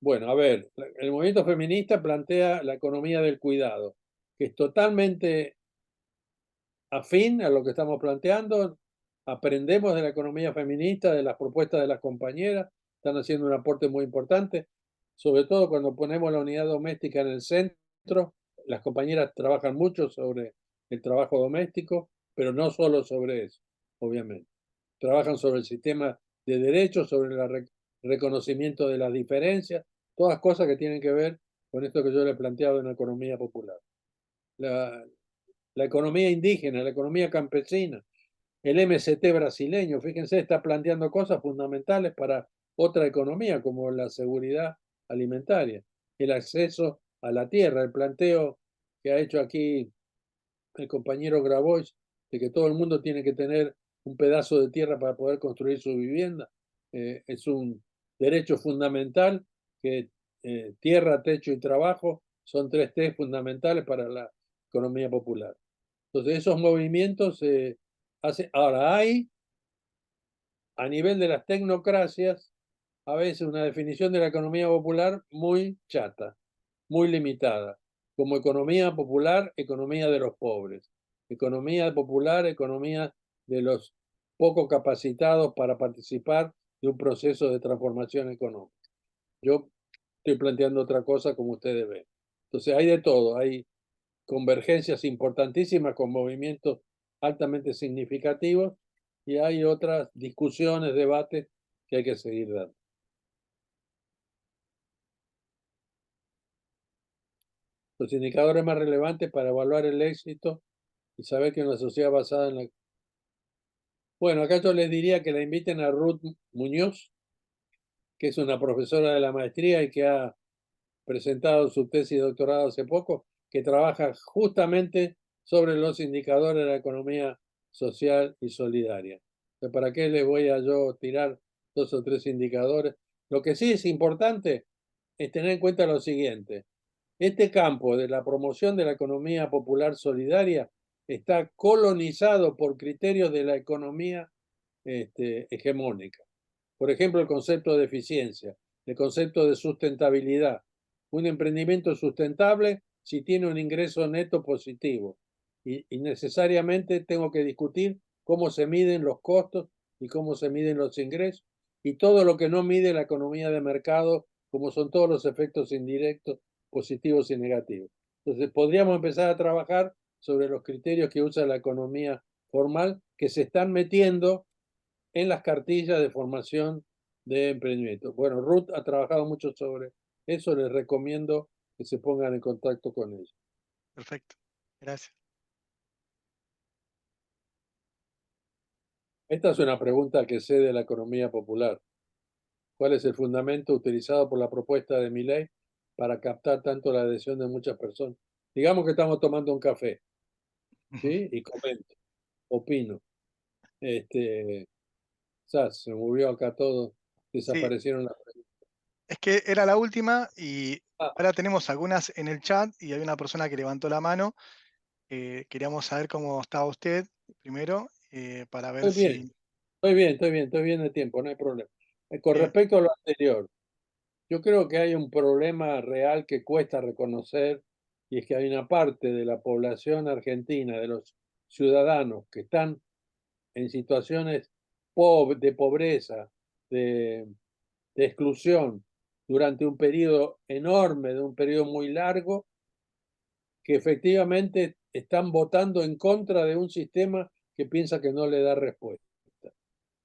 Bueno, a ver, el movimiento feminista plantea la economía del cuidado, que es totalmente afín a lo que estamos planteando. Aprendemos de la economía feminista, de las propuestas de las compañeras, están haciendo un aporte muy importante, sobre todo cuando ponemos la unidad doméstica en el centro. Las compañeras trabajan mucho sobre el trabajo doméstico, pero no solo sobre eso, obviamente. Trabajan sobre el sistema de derechos, sobre el reconocimiento de las diferencias, todas cosas que tienen que ver con esto que yo le he planteado en la economía popular. La economía indígena, la economía campesina, el MST brasileño, fíjense, está planteando cosas fundamentales para otra economía, como la seguridad alimentaria, el acceso a la tierra, el planteo que ha hecho aquí el compañero Grabois, de que todo el mundo tiene que tener un pedazo de tierra para poder construir su vivienda. Es un derecho fundamental que tierra, techo y trabajo son 3 T fundamentales para la economía popular. Entonces, esos movimientos se hacen. Ahora, hay, a nivel de las tecnocracias, a veces una definición de la economía popular muy chata, muy limitada, como economía popular, economía de los pobres, economía popular, economía de los poco capacitados para participar de un proceso de transformación económica. Yo estoy planteando otra cosa, como ustedes ven. Entonces, hay de todo, hay convergencias importantísimas con movimientos altamente significativos y hay otras discusiones, debates que hay que seguir dando. Los indicadores más relevantes para evaluar el éxito y saber que una sociedad basada en la... Bueno, acá yo les diría que la inviten a Ruth Muñoz, que es una profesora de la maestría y que ha presentado su tesis de doctorado hace poco, que trabaja justamente sobre los indicadores de la economía social y solidaria. Entonces, ¿para qué les voy a yo tirar 2 o 3 indicadores? Lo que sí es importante es tener en cuenta lo siguiente. Este campo de la promoción de la economía popular solidaria está colonizado por criterios de la economía hegemónica. Por ejemplo, el concepto de eficiencia, el concepto de sustentabilidad. Un emprendimiento sustentable si tiene un ingreso neto positivo. Y necesariamente tengo que discutir cómo se miden los costos y cómo se miden los ingresos y todo lo que no mide la economía de mercado, como son todos los efectos indirectos, positivos y negativos. Entonces, podríamos empezar a trabajar sobre los criterios que usa la economía formal, que se están metiendo en las cartillas de formación de emprendimiento. Bueno, Ruth ha trabajado mucho sobre eso, les recomiendo que se pongan en contacto con ella. Perfecto, gracias. Esta es una pregunta que sé de la economía popular. ¿Cuál es el fundamento utilizado por la propuesta de Milei para captar tanto la adhesión de muchas personas? Digamos que estamos tomando un café, ¿sí? Y comento, opino. Se movió acá todo, Sí, desaparecieron las preguntas. es que era la última y Ah, ahora tenemos algunas en el chat y hay una persona que levantó la mano. Queríamos saber cómo estaba usted primero para ver estoy bien, si... estoy bien de tiempo, no hay problema. Con Bien, respecto a lo anterior, yo creo que hay un problema real que cuesta reconocer y es que hay una parte de la población argentina, de los ciudadanos que están en situaciones de pobreza, de, de exclusión durante un periodo enorme, de un periodo muy largo, que efectivamente están votando en contra de un sistema que piensa que no le da respuesta.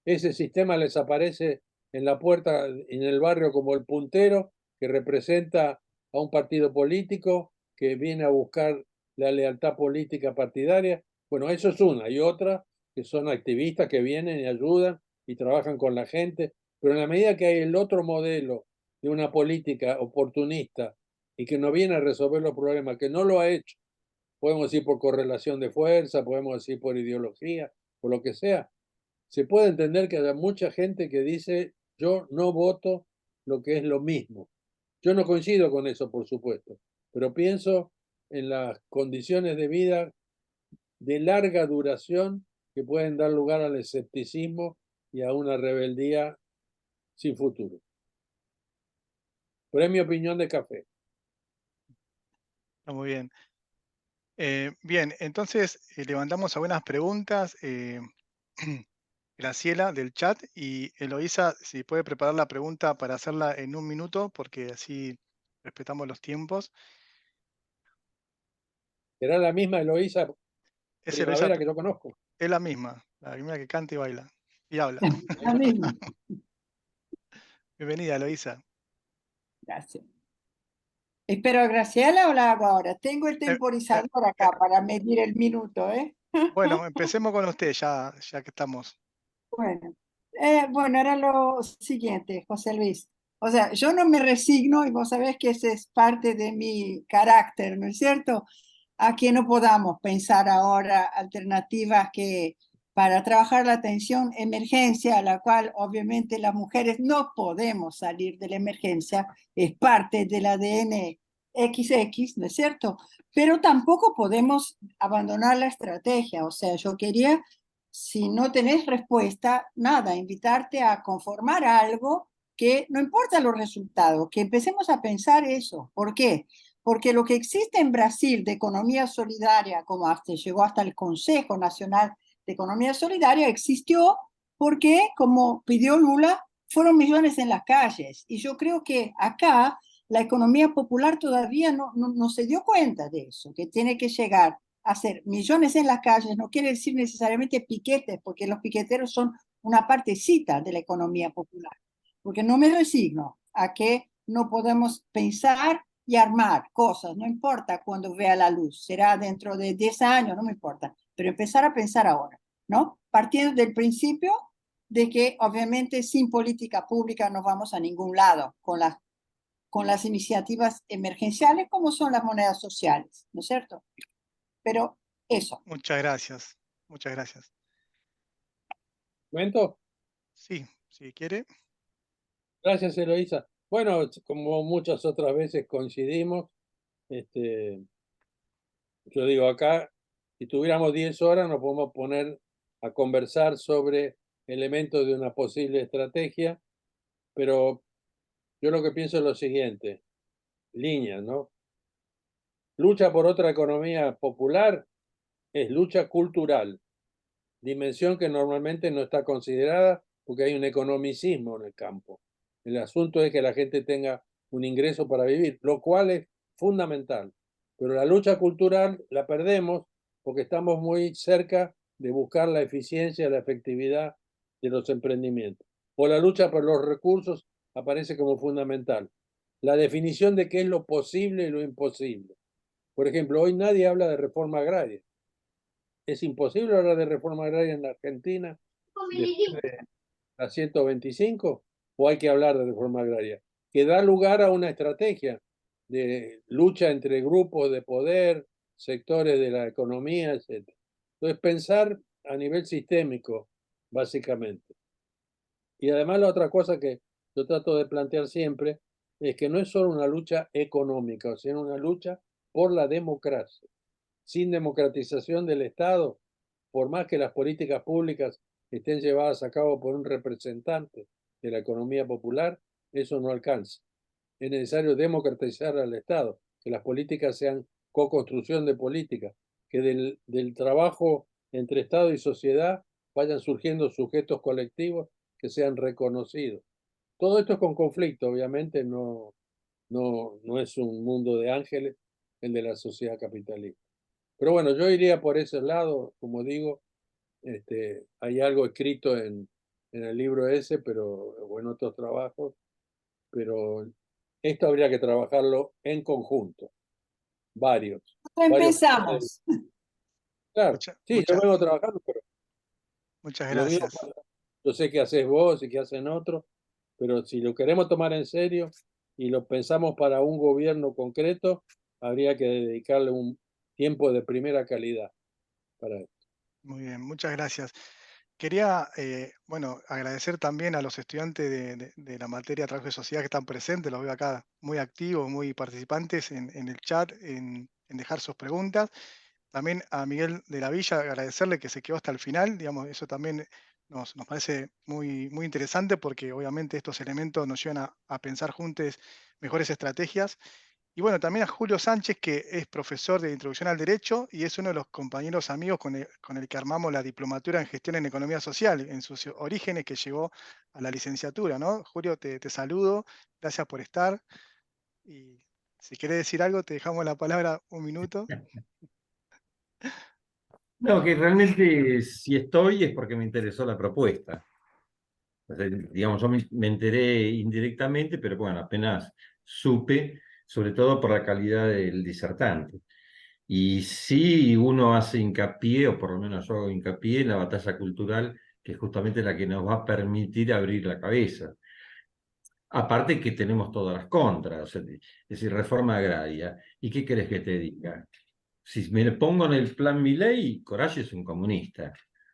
Ese sistema les aparece en la puerta, en el barrio, como el puntero que representa a un partido político que viene a buscar la lealtad política partidaria. Bueno, eso es una. Y otra que son activistas que vienen y ayudan y trabajan con la gente. Pero en la medida que hay el otro modelo de una política oportunista y que no viene a resolver los problemas, que no lo ha hecho, podemos decir por correlación de fuerza, podemos decir por ideología, por lo que sea, se puede entender que haya mucha gente que dice, yo no voto lo que es lo mismo. Yo no coincido con eso, por supuesto, pero pienso en las condiciones de vida de larga duración que pueden dar lugar al escepticismo y a una rebeldía sin futuro. Pero es mi opinión de café. está muy bien. Bien, entonces levantamos algunas preguntas. Graciela del chat y Eloísa, si puede preparar la pregunta para hacerla en 1 minuto, porque así respetamos los tiempos. ¿Será la misma Eloísa Es Eloísa, Primavera que yo conozco? es la misma que canta y baila y habla. La misma. Bienvenida, Eloísa. Gracias. ¿Espero a Graciela o la hago ahora? Tengo el Eh, temporizador eh, acá para medir el minuto, ¿eh? bueno, empecemos con usted, ya que estamos. Bueno, bueno, era lo siguiente, José Luis. O sea, yo no me resigno y vos sabés que ese es parte de mi carácter, ¿no es cierto? A que no podamos pensar ahora alternativas que para trabajar la atención emergencia, a la cual obviamente las mujeres no podemos salir de la emergencia, es parte del ADN XX, ¿no es cierto? Pero tampoco podemos abandonar la estrategia. O sea, yo quería, si no tenés respuesta, nada, invitarte a conformar algo que no importa los resultados, que empecemos a pensar eso. ¿Por qué? Porque lo que existe en Brasil de economía solidaria, como hasta llegó hasta el Consejo Nacional de Economía Solidaria, existió porque, como pidió Lula, fueron millones en las calles. Y yo creo que acá la economía popular todavía no se dio cuenta de eso, que tiene que llegar a ser millones en las calles. No quiere decir necesariamente piquetes, porque los piqueteros son una partecita de la economía popular. Porque no me resigno a que no podemos pensar y armar cosas, no importa cuando vea la luz, será dentro de 10 años, no me importa, pero empezar a pensar ahora, ¿no? Partiendo del principio de que obviamente sin política pública no vamos a ningún lado con las iniciativas emergenciales como son las monedas sociales, ¿no es cierto? Pero eso. Muchas gracias, muchas gracias. ¿Momento? Sí, si quiere. Gracias, Eloísa. Bueno, como muchas otras veces coincidimos, yo digo acá, si tuviéramos 10 horas nos podemos poner a conversar sobre elementos de una posible estrategia, pero yo lo que pienso es lo siguiente, líneas, ¿no? Lucha por otra economía popular es lucha cultural, dimensión que normalmente no está considerada porque hay un economicismo en el campo. El asunto es que la gente tenga un ingreso para vivir, lo cual es fundamental. Pero la lucha cultural la perdemos porque estamos muy cerca de buscar la eficiencia, la efectividad de los emprendimientos. O la lucha por los recursos aparece como fundamental. La definición de qué es lo posible y lo imposible. Por ejemplo, hoy nadie habla de reforma agraria. Es imposible hablar de reforma agraria en la Argentina después de la 125, o hay que hablar de reforma agraria, que da lugar a una estrategia de lucha entre grupos de poder, sectores de la economía, etc. Entonces, pensar a nivel sistémico, básicamente. Y además la otra cosa que yo trato de plantear siempre es que no es solo una lucha económica, sino una lucha por la democracia. Sin democratización del Estado, por más que las políticas públicas estén llevadas a cabo por un representante de la economía popular, eso no alcanza. Es necesario democratizar al Estado, que las políticas sean co-construcción de políticas, que del trabajo entre Estado y sociedad vayan surgiendo sujetos colectivos que sean reconocidos. Todo esto es con conflicto, obviamente no es un mundo de ángeles el de la sociedad capitalista. Pero bueno, yo iría por ese lado, como digo, hay algo escrito en el libro ese, o en otros trabajos, pero esto habría que trabajarlo en conjunto, varios. Empezamos. Claro, sí, yo vengo trabajando, pero muchas lo mío, gracias. yo sé que haces vos y que hacen otros, pero si lo queremos tomar en serio y lo pensamos para un gobierno concreto, habría que dedicarle un tiempo de primera calidad para esto. Muy bien, muchas gracias. Quería, bueno, agradecer también a los estudiantes de la materia de Trabajo y Sociedad que están presentes, los veo acá muy activos, muy participantes en el chat, en dejar sus preguntas. También a Miguel de la Villa agradecerle que se quedó hasta el final, digamos, eso también nos parece muy, muy interesante porque obviamente estos elementos nos llevan a pensar juntos mejores estrategias. Y bueno, también a Julio Sánchez, que es profesor de Introducción al Derecho y es uno de los compañeros amigos con el que armamos la diplomatura en Gestión en Economía Social, en sus orígenes que llegó a la licenciatura, ¿no? Julio, te saludo, gracias por estar. Y si querés decir algo, te dejamos la palabra un minuto. No, que realmente si estoy es porque me interesó la propuesta. O sea, digamos, yo me enteré indirectamente, pero bueno, apenas supe, sobre todo por la calidad del disertante. Y sí uno hace hincapié, o por lo menos yo hago hincapié en la batalla cultural, que es justamente la que nos va a permitir abrir la cabeza. Aparte que tenemos todas las contras, o sea, es decir, reforma agraria. ¿Y qué querés que te diga? Si me pongo en el plan Milei, Coragio es un comunista,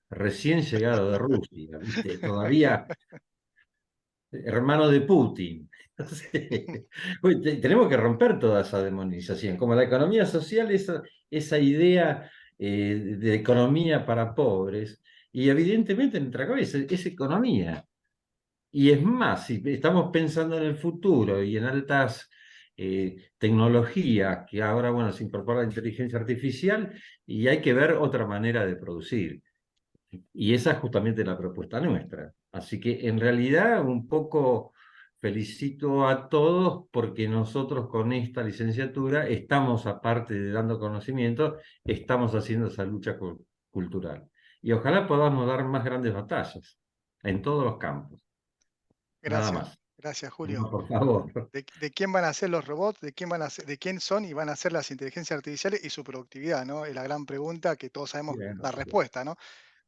recién llegado de Rusia, ¿viste? Todavía hermano de Putin. Entonces, tenemos que romper toda esa demonización. Como la economía social, esa idea de economía para pobres, y evidentemente en nuestra cabeza es economía. Y es más, si estamos pensando en el futuro y en altas tecnologías, que ahora, bueno, se incorpora la inteligencia artificial, y hay que ver otra manera de producir. Y esa es justamente la propuesta nuestra. Así que en realidad un poco felicito a todos porque nosotros con esta licenciatura estamos, aparte de dando conocimiento, estamos haciendo esa lucha cultural. Y ojalá podamos dar más grandes batallas en todos los campos. Nada Gracias, más. gracias Julio. No, por favor. ¿De quién van a ser los robots? ¿De quién son y van a ser las inteligencias artificiales y su productividad, ¿no? Es la gran pregunta que todos sabemos la respuesta, ¿no?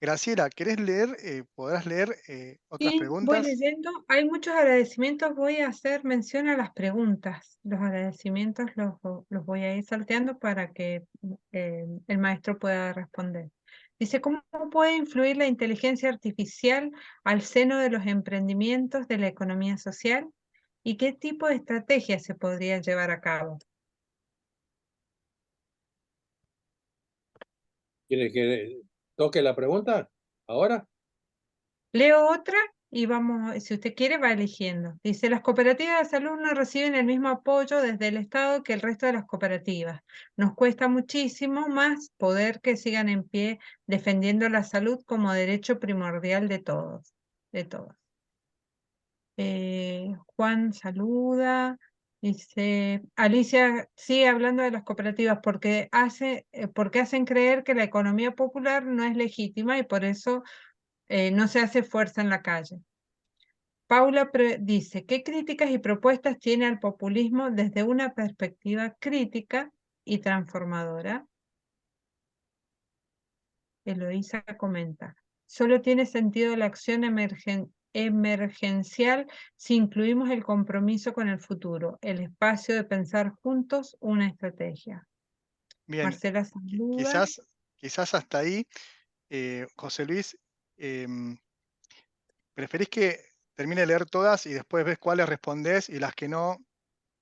Graciela, ¿querés leer? ¿Podrás leer otras Sí, voy preguntas? leyendo. Hay muchos agradecimientos. Voy a hacer mención a las preguntas. Los agradecimientos los voy a ir salteando para que el maestro pueda responder. Dice, ¿cómo puede influir la inteligencia artificial al seno de los emprendimientos de la economía social? ¿Y qué tipo de estrategias se podrían llevar a cabo? ¿Quiere que toque la pregunta ahora? Leo otra y vamos, si usted quiere, va eligiendo. Dice, las cooperativas de salud no reciben el mismo apoyo desde el Estado que el resto de las cooperativas. Nos cuesta muchísimo más poder que sigan en pie defendiendo la salud como derecho primordial de todos. de todos. Juan saluda, dice, Alicia sigue hablando de las cooperativas porque hacen creer que la economía popular no es legítima y por eso no se hace fuerza en la calle. Paula dice, ¿qué críticas y propuestas tiene al populismo desde una perspectiva crítica y transformadora? Eloísa comenta, solo tiene sentido la acción emergencial si incluimos el compromiso con el futuro, el espacio de pensar juntos una estrategia. Bien, Marcela saluda. quizás hasta ahí, José Luis, ¿preferís que termine de leer todas y después ves cuáles respondés y las que no,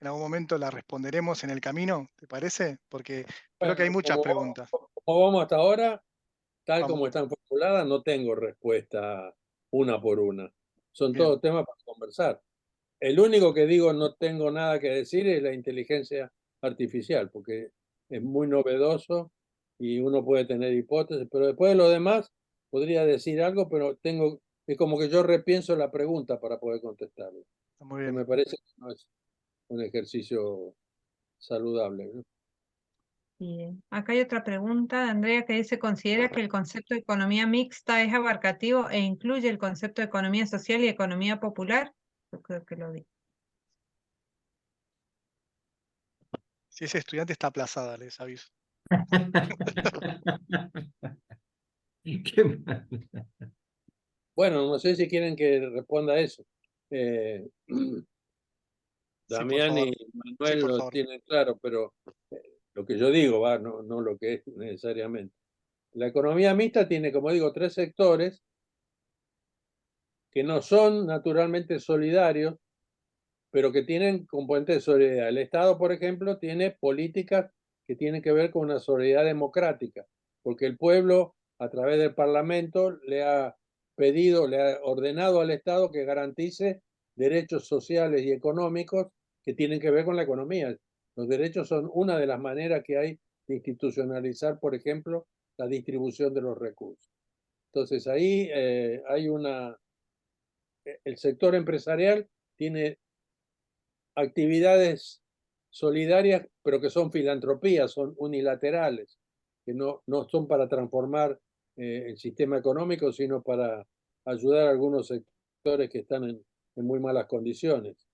en algún momento las responderemos en el camino? ¿Te parece? Porque creo que hay Bueno, muchas preguntas. como vamos hasta ahora, tal Vamos. como están formuladas, no tengo respuesta una por una. Son Bien. todos temas para conversar. El único que digo no tengo nada que decir es la inteligencia artificial, porque es muy novedoso y uno puede tener hipótesis, pero después de lo demás podría decir algo, pero es como que yo repienso la pregunta para poder contestarla. Muy bien. Me parece que no es un ejercicio saludable, ¿no? Bien. Acá hay otra pregunta de Andrea que dice, ¿considera que el concepto de economía mixta es abarcativo e incluye el concepto de economía social y economía popular? Yo creo que lo vi. Si ese estudiante está aplazada, les aviso. Qué mal. Bueno, no sé si quieren que responda a eso. Damián y Manuel por lo favor. tienen claro, pero lo que yo digo, no lo que es necesariamente. La economía mixta tiene, como digo, 3 sectores que no son naturalmente solidarios, pero que tienen componentes de solidaridad. El Estado, por ejemplo, tiene políticas que tienen que ver con una solidaridad democrática, porque el pueblo, a través del Parlamento, le ha ordenado al Estado que garantice derechos sociales y económicos que tienen que ver con la economía. Los derechos son una de las maneras que hay de institucionalizar, por ejemplo, la distribución de los recursos. Entonces ahí el sector empresarial tiene actividades solidarias, pero que son filantropías, son unilaterales, que no son para transformar el sistema económico, sino para ayudar a algunos sectores que están en muy malas condiciones.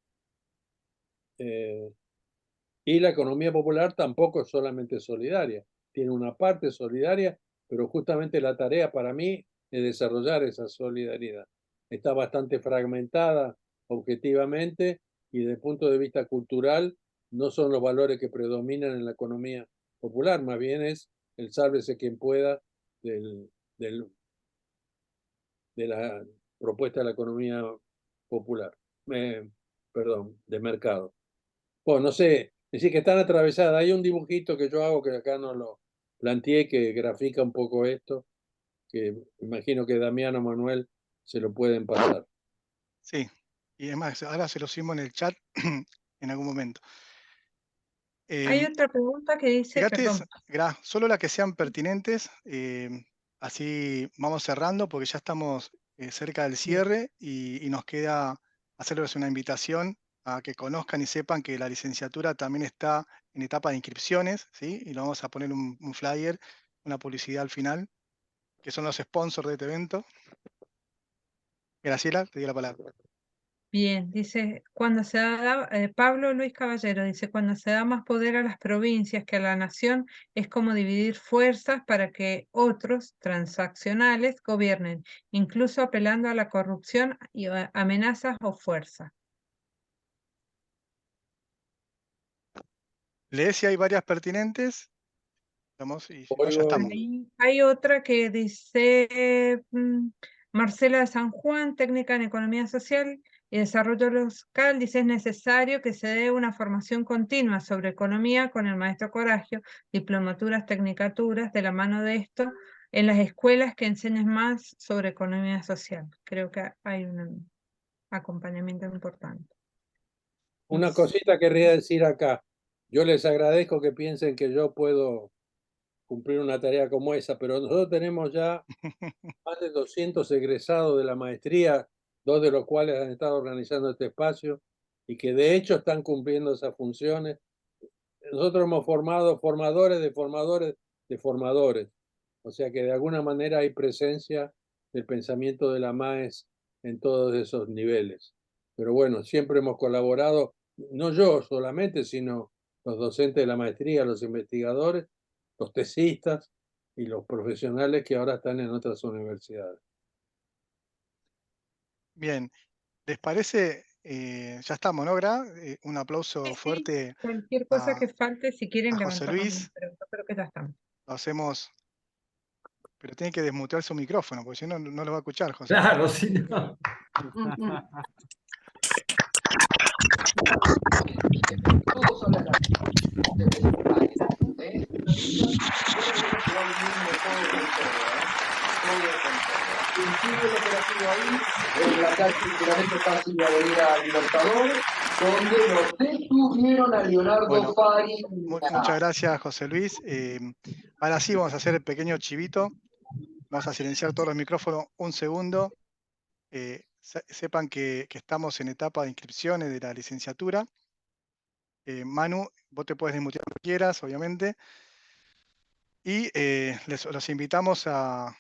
Y la economía popular tampoco es solamente solidaria, tiene una parte solidaria, pero justamente la tarea para mí es desarrollar esa solidaridad. Está bastante fragmentada objetivamente y desde el punto de vista cultural no son los valores que predominan en la economía popular, más bien es el sálvese quien pueda de la propuesta de la economía popular, perdón, de mercado. Bueno, no sé, es decir, que están atravesadas. Hay un dibujito que yo hago que acá no lo planteé, que grafica un poco esto, que imagino que Damián o Manuel se lo pueden pasar. Sí, y es más, ahora se lo hicimos en el chat en algún momento. Hay otra pregunta que dice, Fíjate, perdón. solo las que sean pertinentes, así vamos cerrando porque ya estamos cerca del cierre y nos queda hacerles una invitación a que conozcan y sepan que la licenciatura también está en etapa de inscripciones, ¿sí? Y lo vamos a poner un flyer, una publicidad al final, que son los sponsors de este evento. Graciela, te doy la palabra. Bien, dice, cuando se da, Pablo Luis Caballero dice, cuando se da más poder a las provincias que a la nación, es como dividir fuerzas para que otros, transaccionales, gobiernen, incluso apelando a la corrupción y a amenazas o fuerza. Lee si hay varias pertinentes. Vamos, y si no, ya estamos. Hay otra que dice Marcela de San Juan, técnica en economía social y desarrollo local, dice es necesario que se dé una formación continua sobre economía con el maestro Coragio, diplomaturas, tecnicaturas, de la mano de esto, en las escuelas que enseñen más sobre economía social. Creo que hay un acompañamiento importante. Una cosita querría decir acá. Yo les agradezco que piensen que yo puedo cumplir una tarea como esa, pero nosotros tenemos ya más de 200 egresados de la maestría dos de los cuales han estado organizando este espacio y que de hecho están cumpliendo esas funciones. Nosotros hemos formado formadores de formadores de formadores. O sea que de alguna manera hay presencia del pensamiento de la MAES en todos esos niveles. Pero bueno, siempre hemos colaborado, no yo solamente, sino los docentes de la maestría, los investigadores, los tesistas y los profesionales que ahora están en otras universidades. Bien, ¿les parece? Ya estamos, ¿no, Gra? Un aplauso fuerte Cualquier cosa que falte, si quieren a José levantar la mano, Luis. pero yo creo que ya estamos. Lo hacemos, pero tiene que desmutear su micrófono, porque si no, no lo va a escuchar, José. Claro, si no. En la calle casi de Avenida Libertador, donde los detuvieron a Leonardo Fari. Muchas gracias, José Luis. Ahora sí vamos a hacer el pequeño chivito. Vamos a silenciar todos los micrófonos un segundo. Sepan que estamos en etapa de inscripciones de la licenciatura. Manu, vos te puedes desmutear cuando quieras, obviamente. Y los invitamos a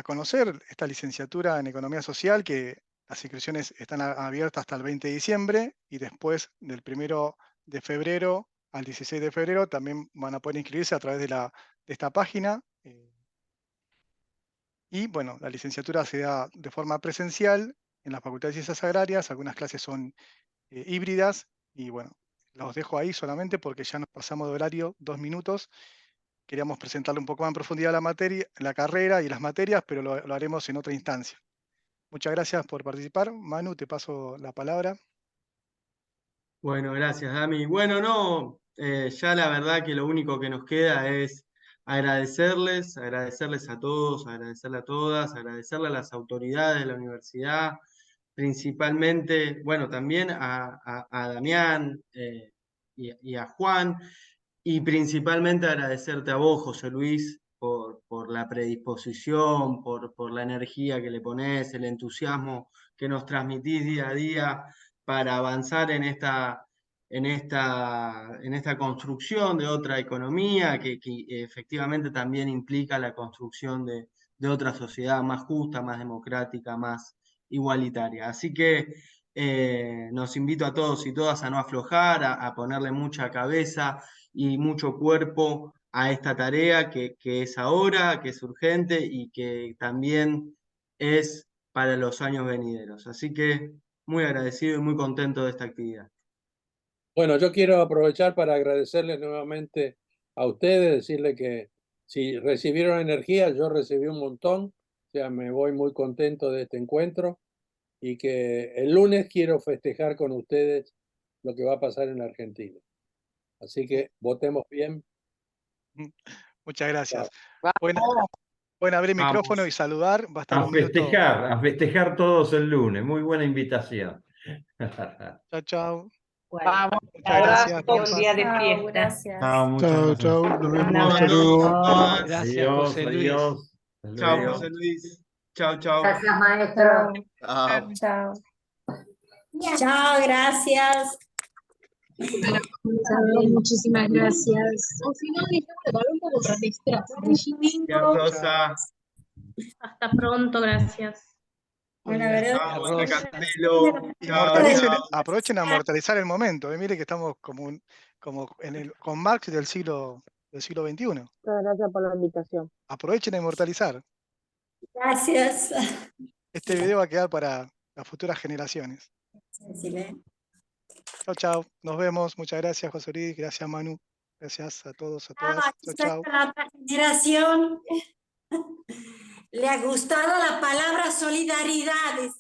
conocer esta licenciatura en Economía Social, que las inscripciones están abiertas hasta el 20 de diciembre y después del 1 de febrero al 16 de febrero también van a poder inscribirse a través de esta página. Y bueno, la licenciatura se da de forma presencial en la Facultad de Ciencias Agrarias, algunas clases son híbridas y bueno, los dejo ahí solamente porque ya nos pasamos de horario 2 minutos. Queríamos presentarle un poco más en profundidad la materia, la carrera y las materias, pero lo haremos en otra instancia. Muchas gracias por participar. Manu, te paso la palabra. Bueno, gracias, Dami. Bueno, no, ya la verdad que lo único que nos queda es agradecerles a todos, agradecerle a todas, agradecerle a las autoridades de la universidad, principalmente, bueno, también a Damián y a Juan, y principalmente agradecerte a vos, José Luis, por la predisposición, por la energía que le ponés, el entusiasmo que nos transmitís día a día para avanzar en esta construcción de otra economía que efectivamente también implica la construcción de otra sociedad más justa, más democrática, más igualitaria. Así que nos invito a todos y todas a no aflojar, a ponerle mucha cabeza y mucho cuerpo a esta tarea que es ahora, que es urgente y que también es para los años venideros. Así que muy agradecido y muy contento de esta actividad. Bueno, yo quiero aprovechar para agradecerles nuevamente a ustedes, decirles que si recibieron energía, yo recibí un montón, o sea, me voy muy contento de este encuentro y que el lunes quiero festejar con ustedes lo que va a pasar en la Argentina. Así que votemos bien. Muchas gracias. Pueden abrir el micrófono y saludar. Va a estar un minuto. A festejar todos el lunes. Muy buena invitación. Chao, chao. Vamos, muchas gracias. Un día de fiesta. Gracias. Chao. Nos vemos. Saludos. Gracias, José Luis. Chao, José Luis. Chao. Gracias, maestro. Chao. Chao, gracias. Muchísimas gracias. O si no, dejemos un poco para distraer. Rosa. Hasta pronto, gracias. Bueno, aprovechen a amortalizar el momento. Mire que estamos como con Marx del siglo XXI. Muchas gracias por la invitación. Aprovechen a inmortalizar. Gracias. Este video va a quedar para las futuras generaciones. Chao. Nos vemos. Muchas gracias, José Luis. Gracias, Manu. Gracias a todos, a todas. Chao. La otra generación le ha gustado la palabra solidaridades.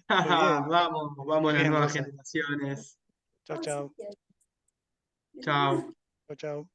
Vamos las nuevas generaciones. Chao. Chao. Chao.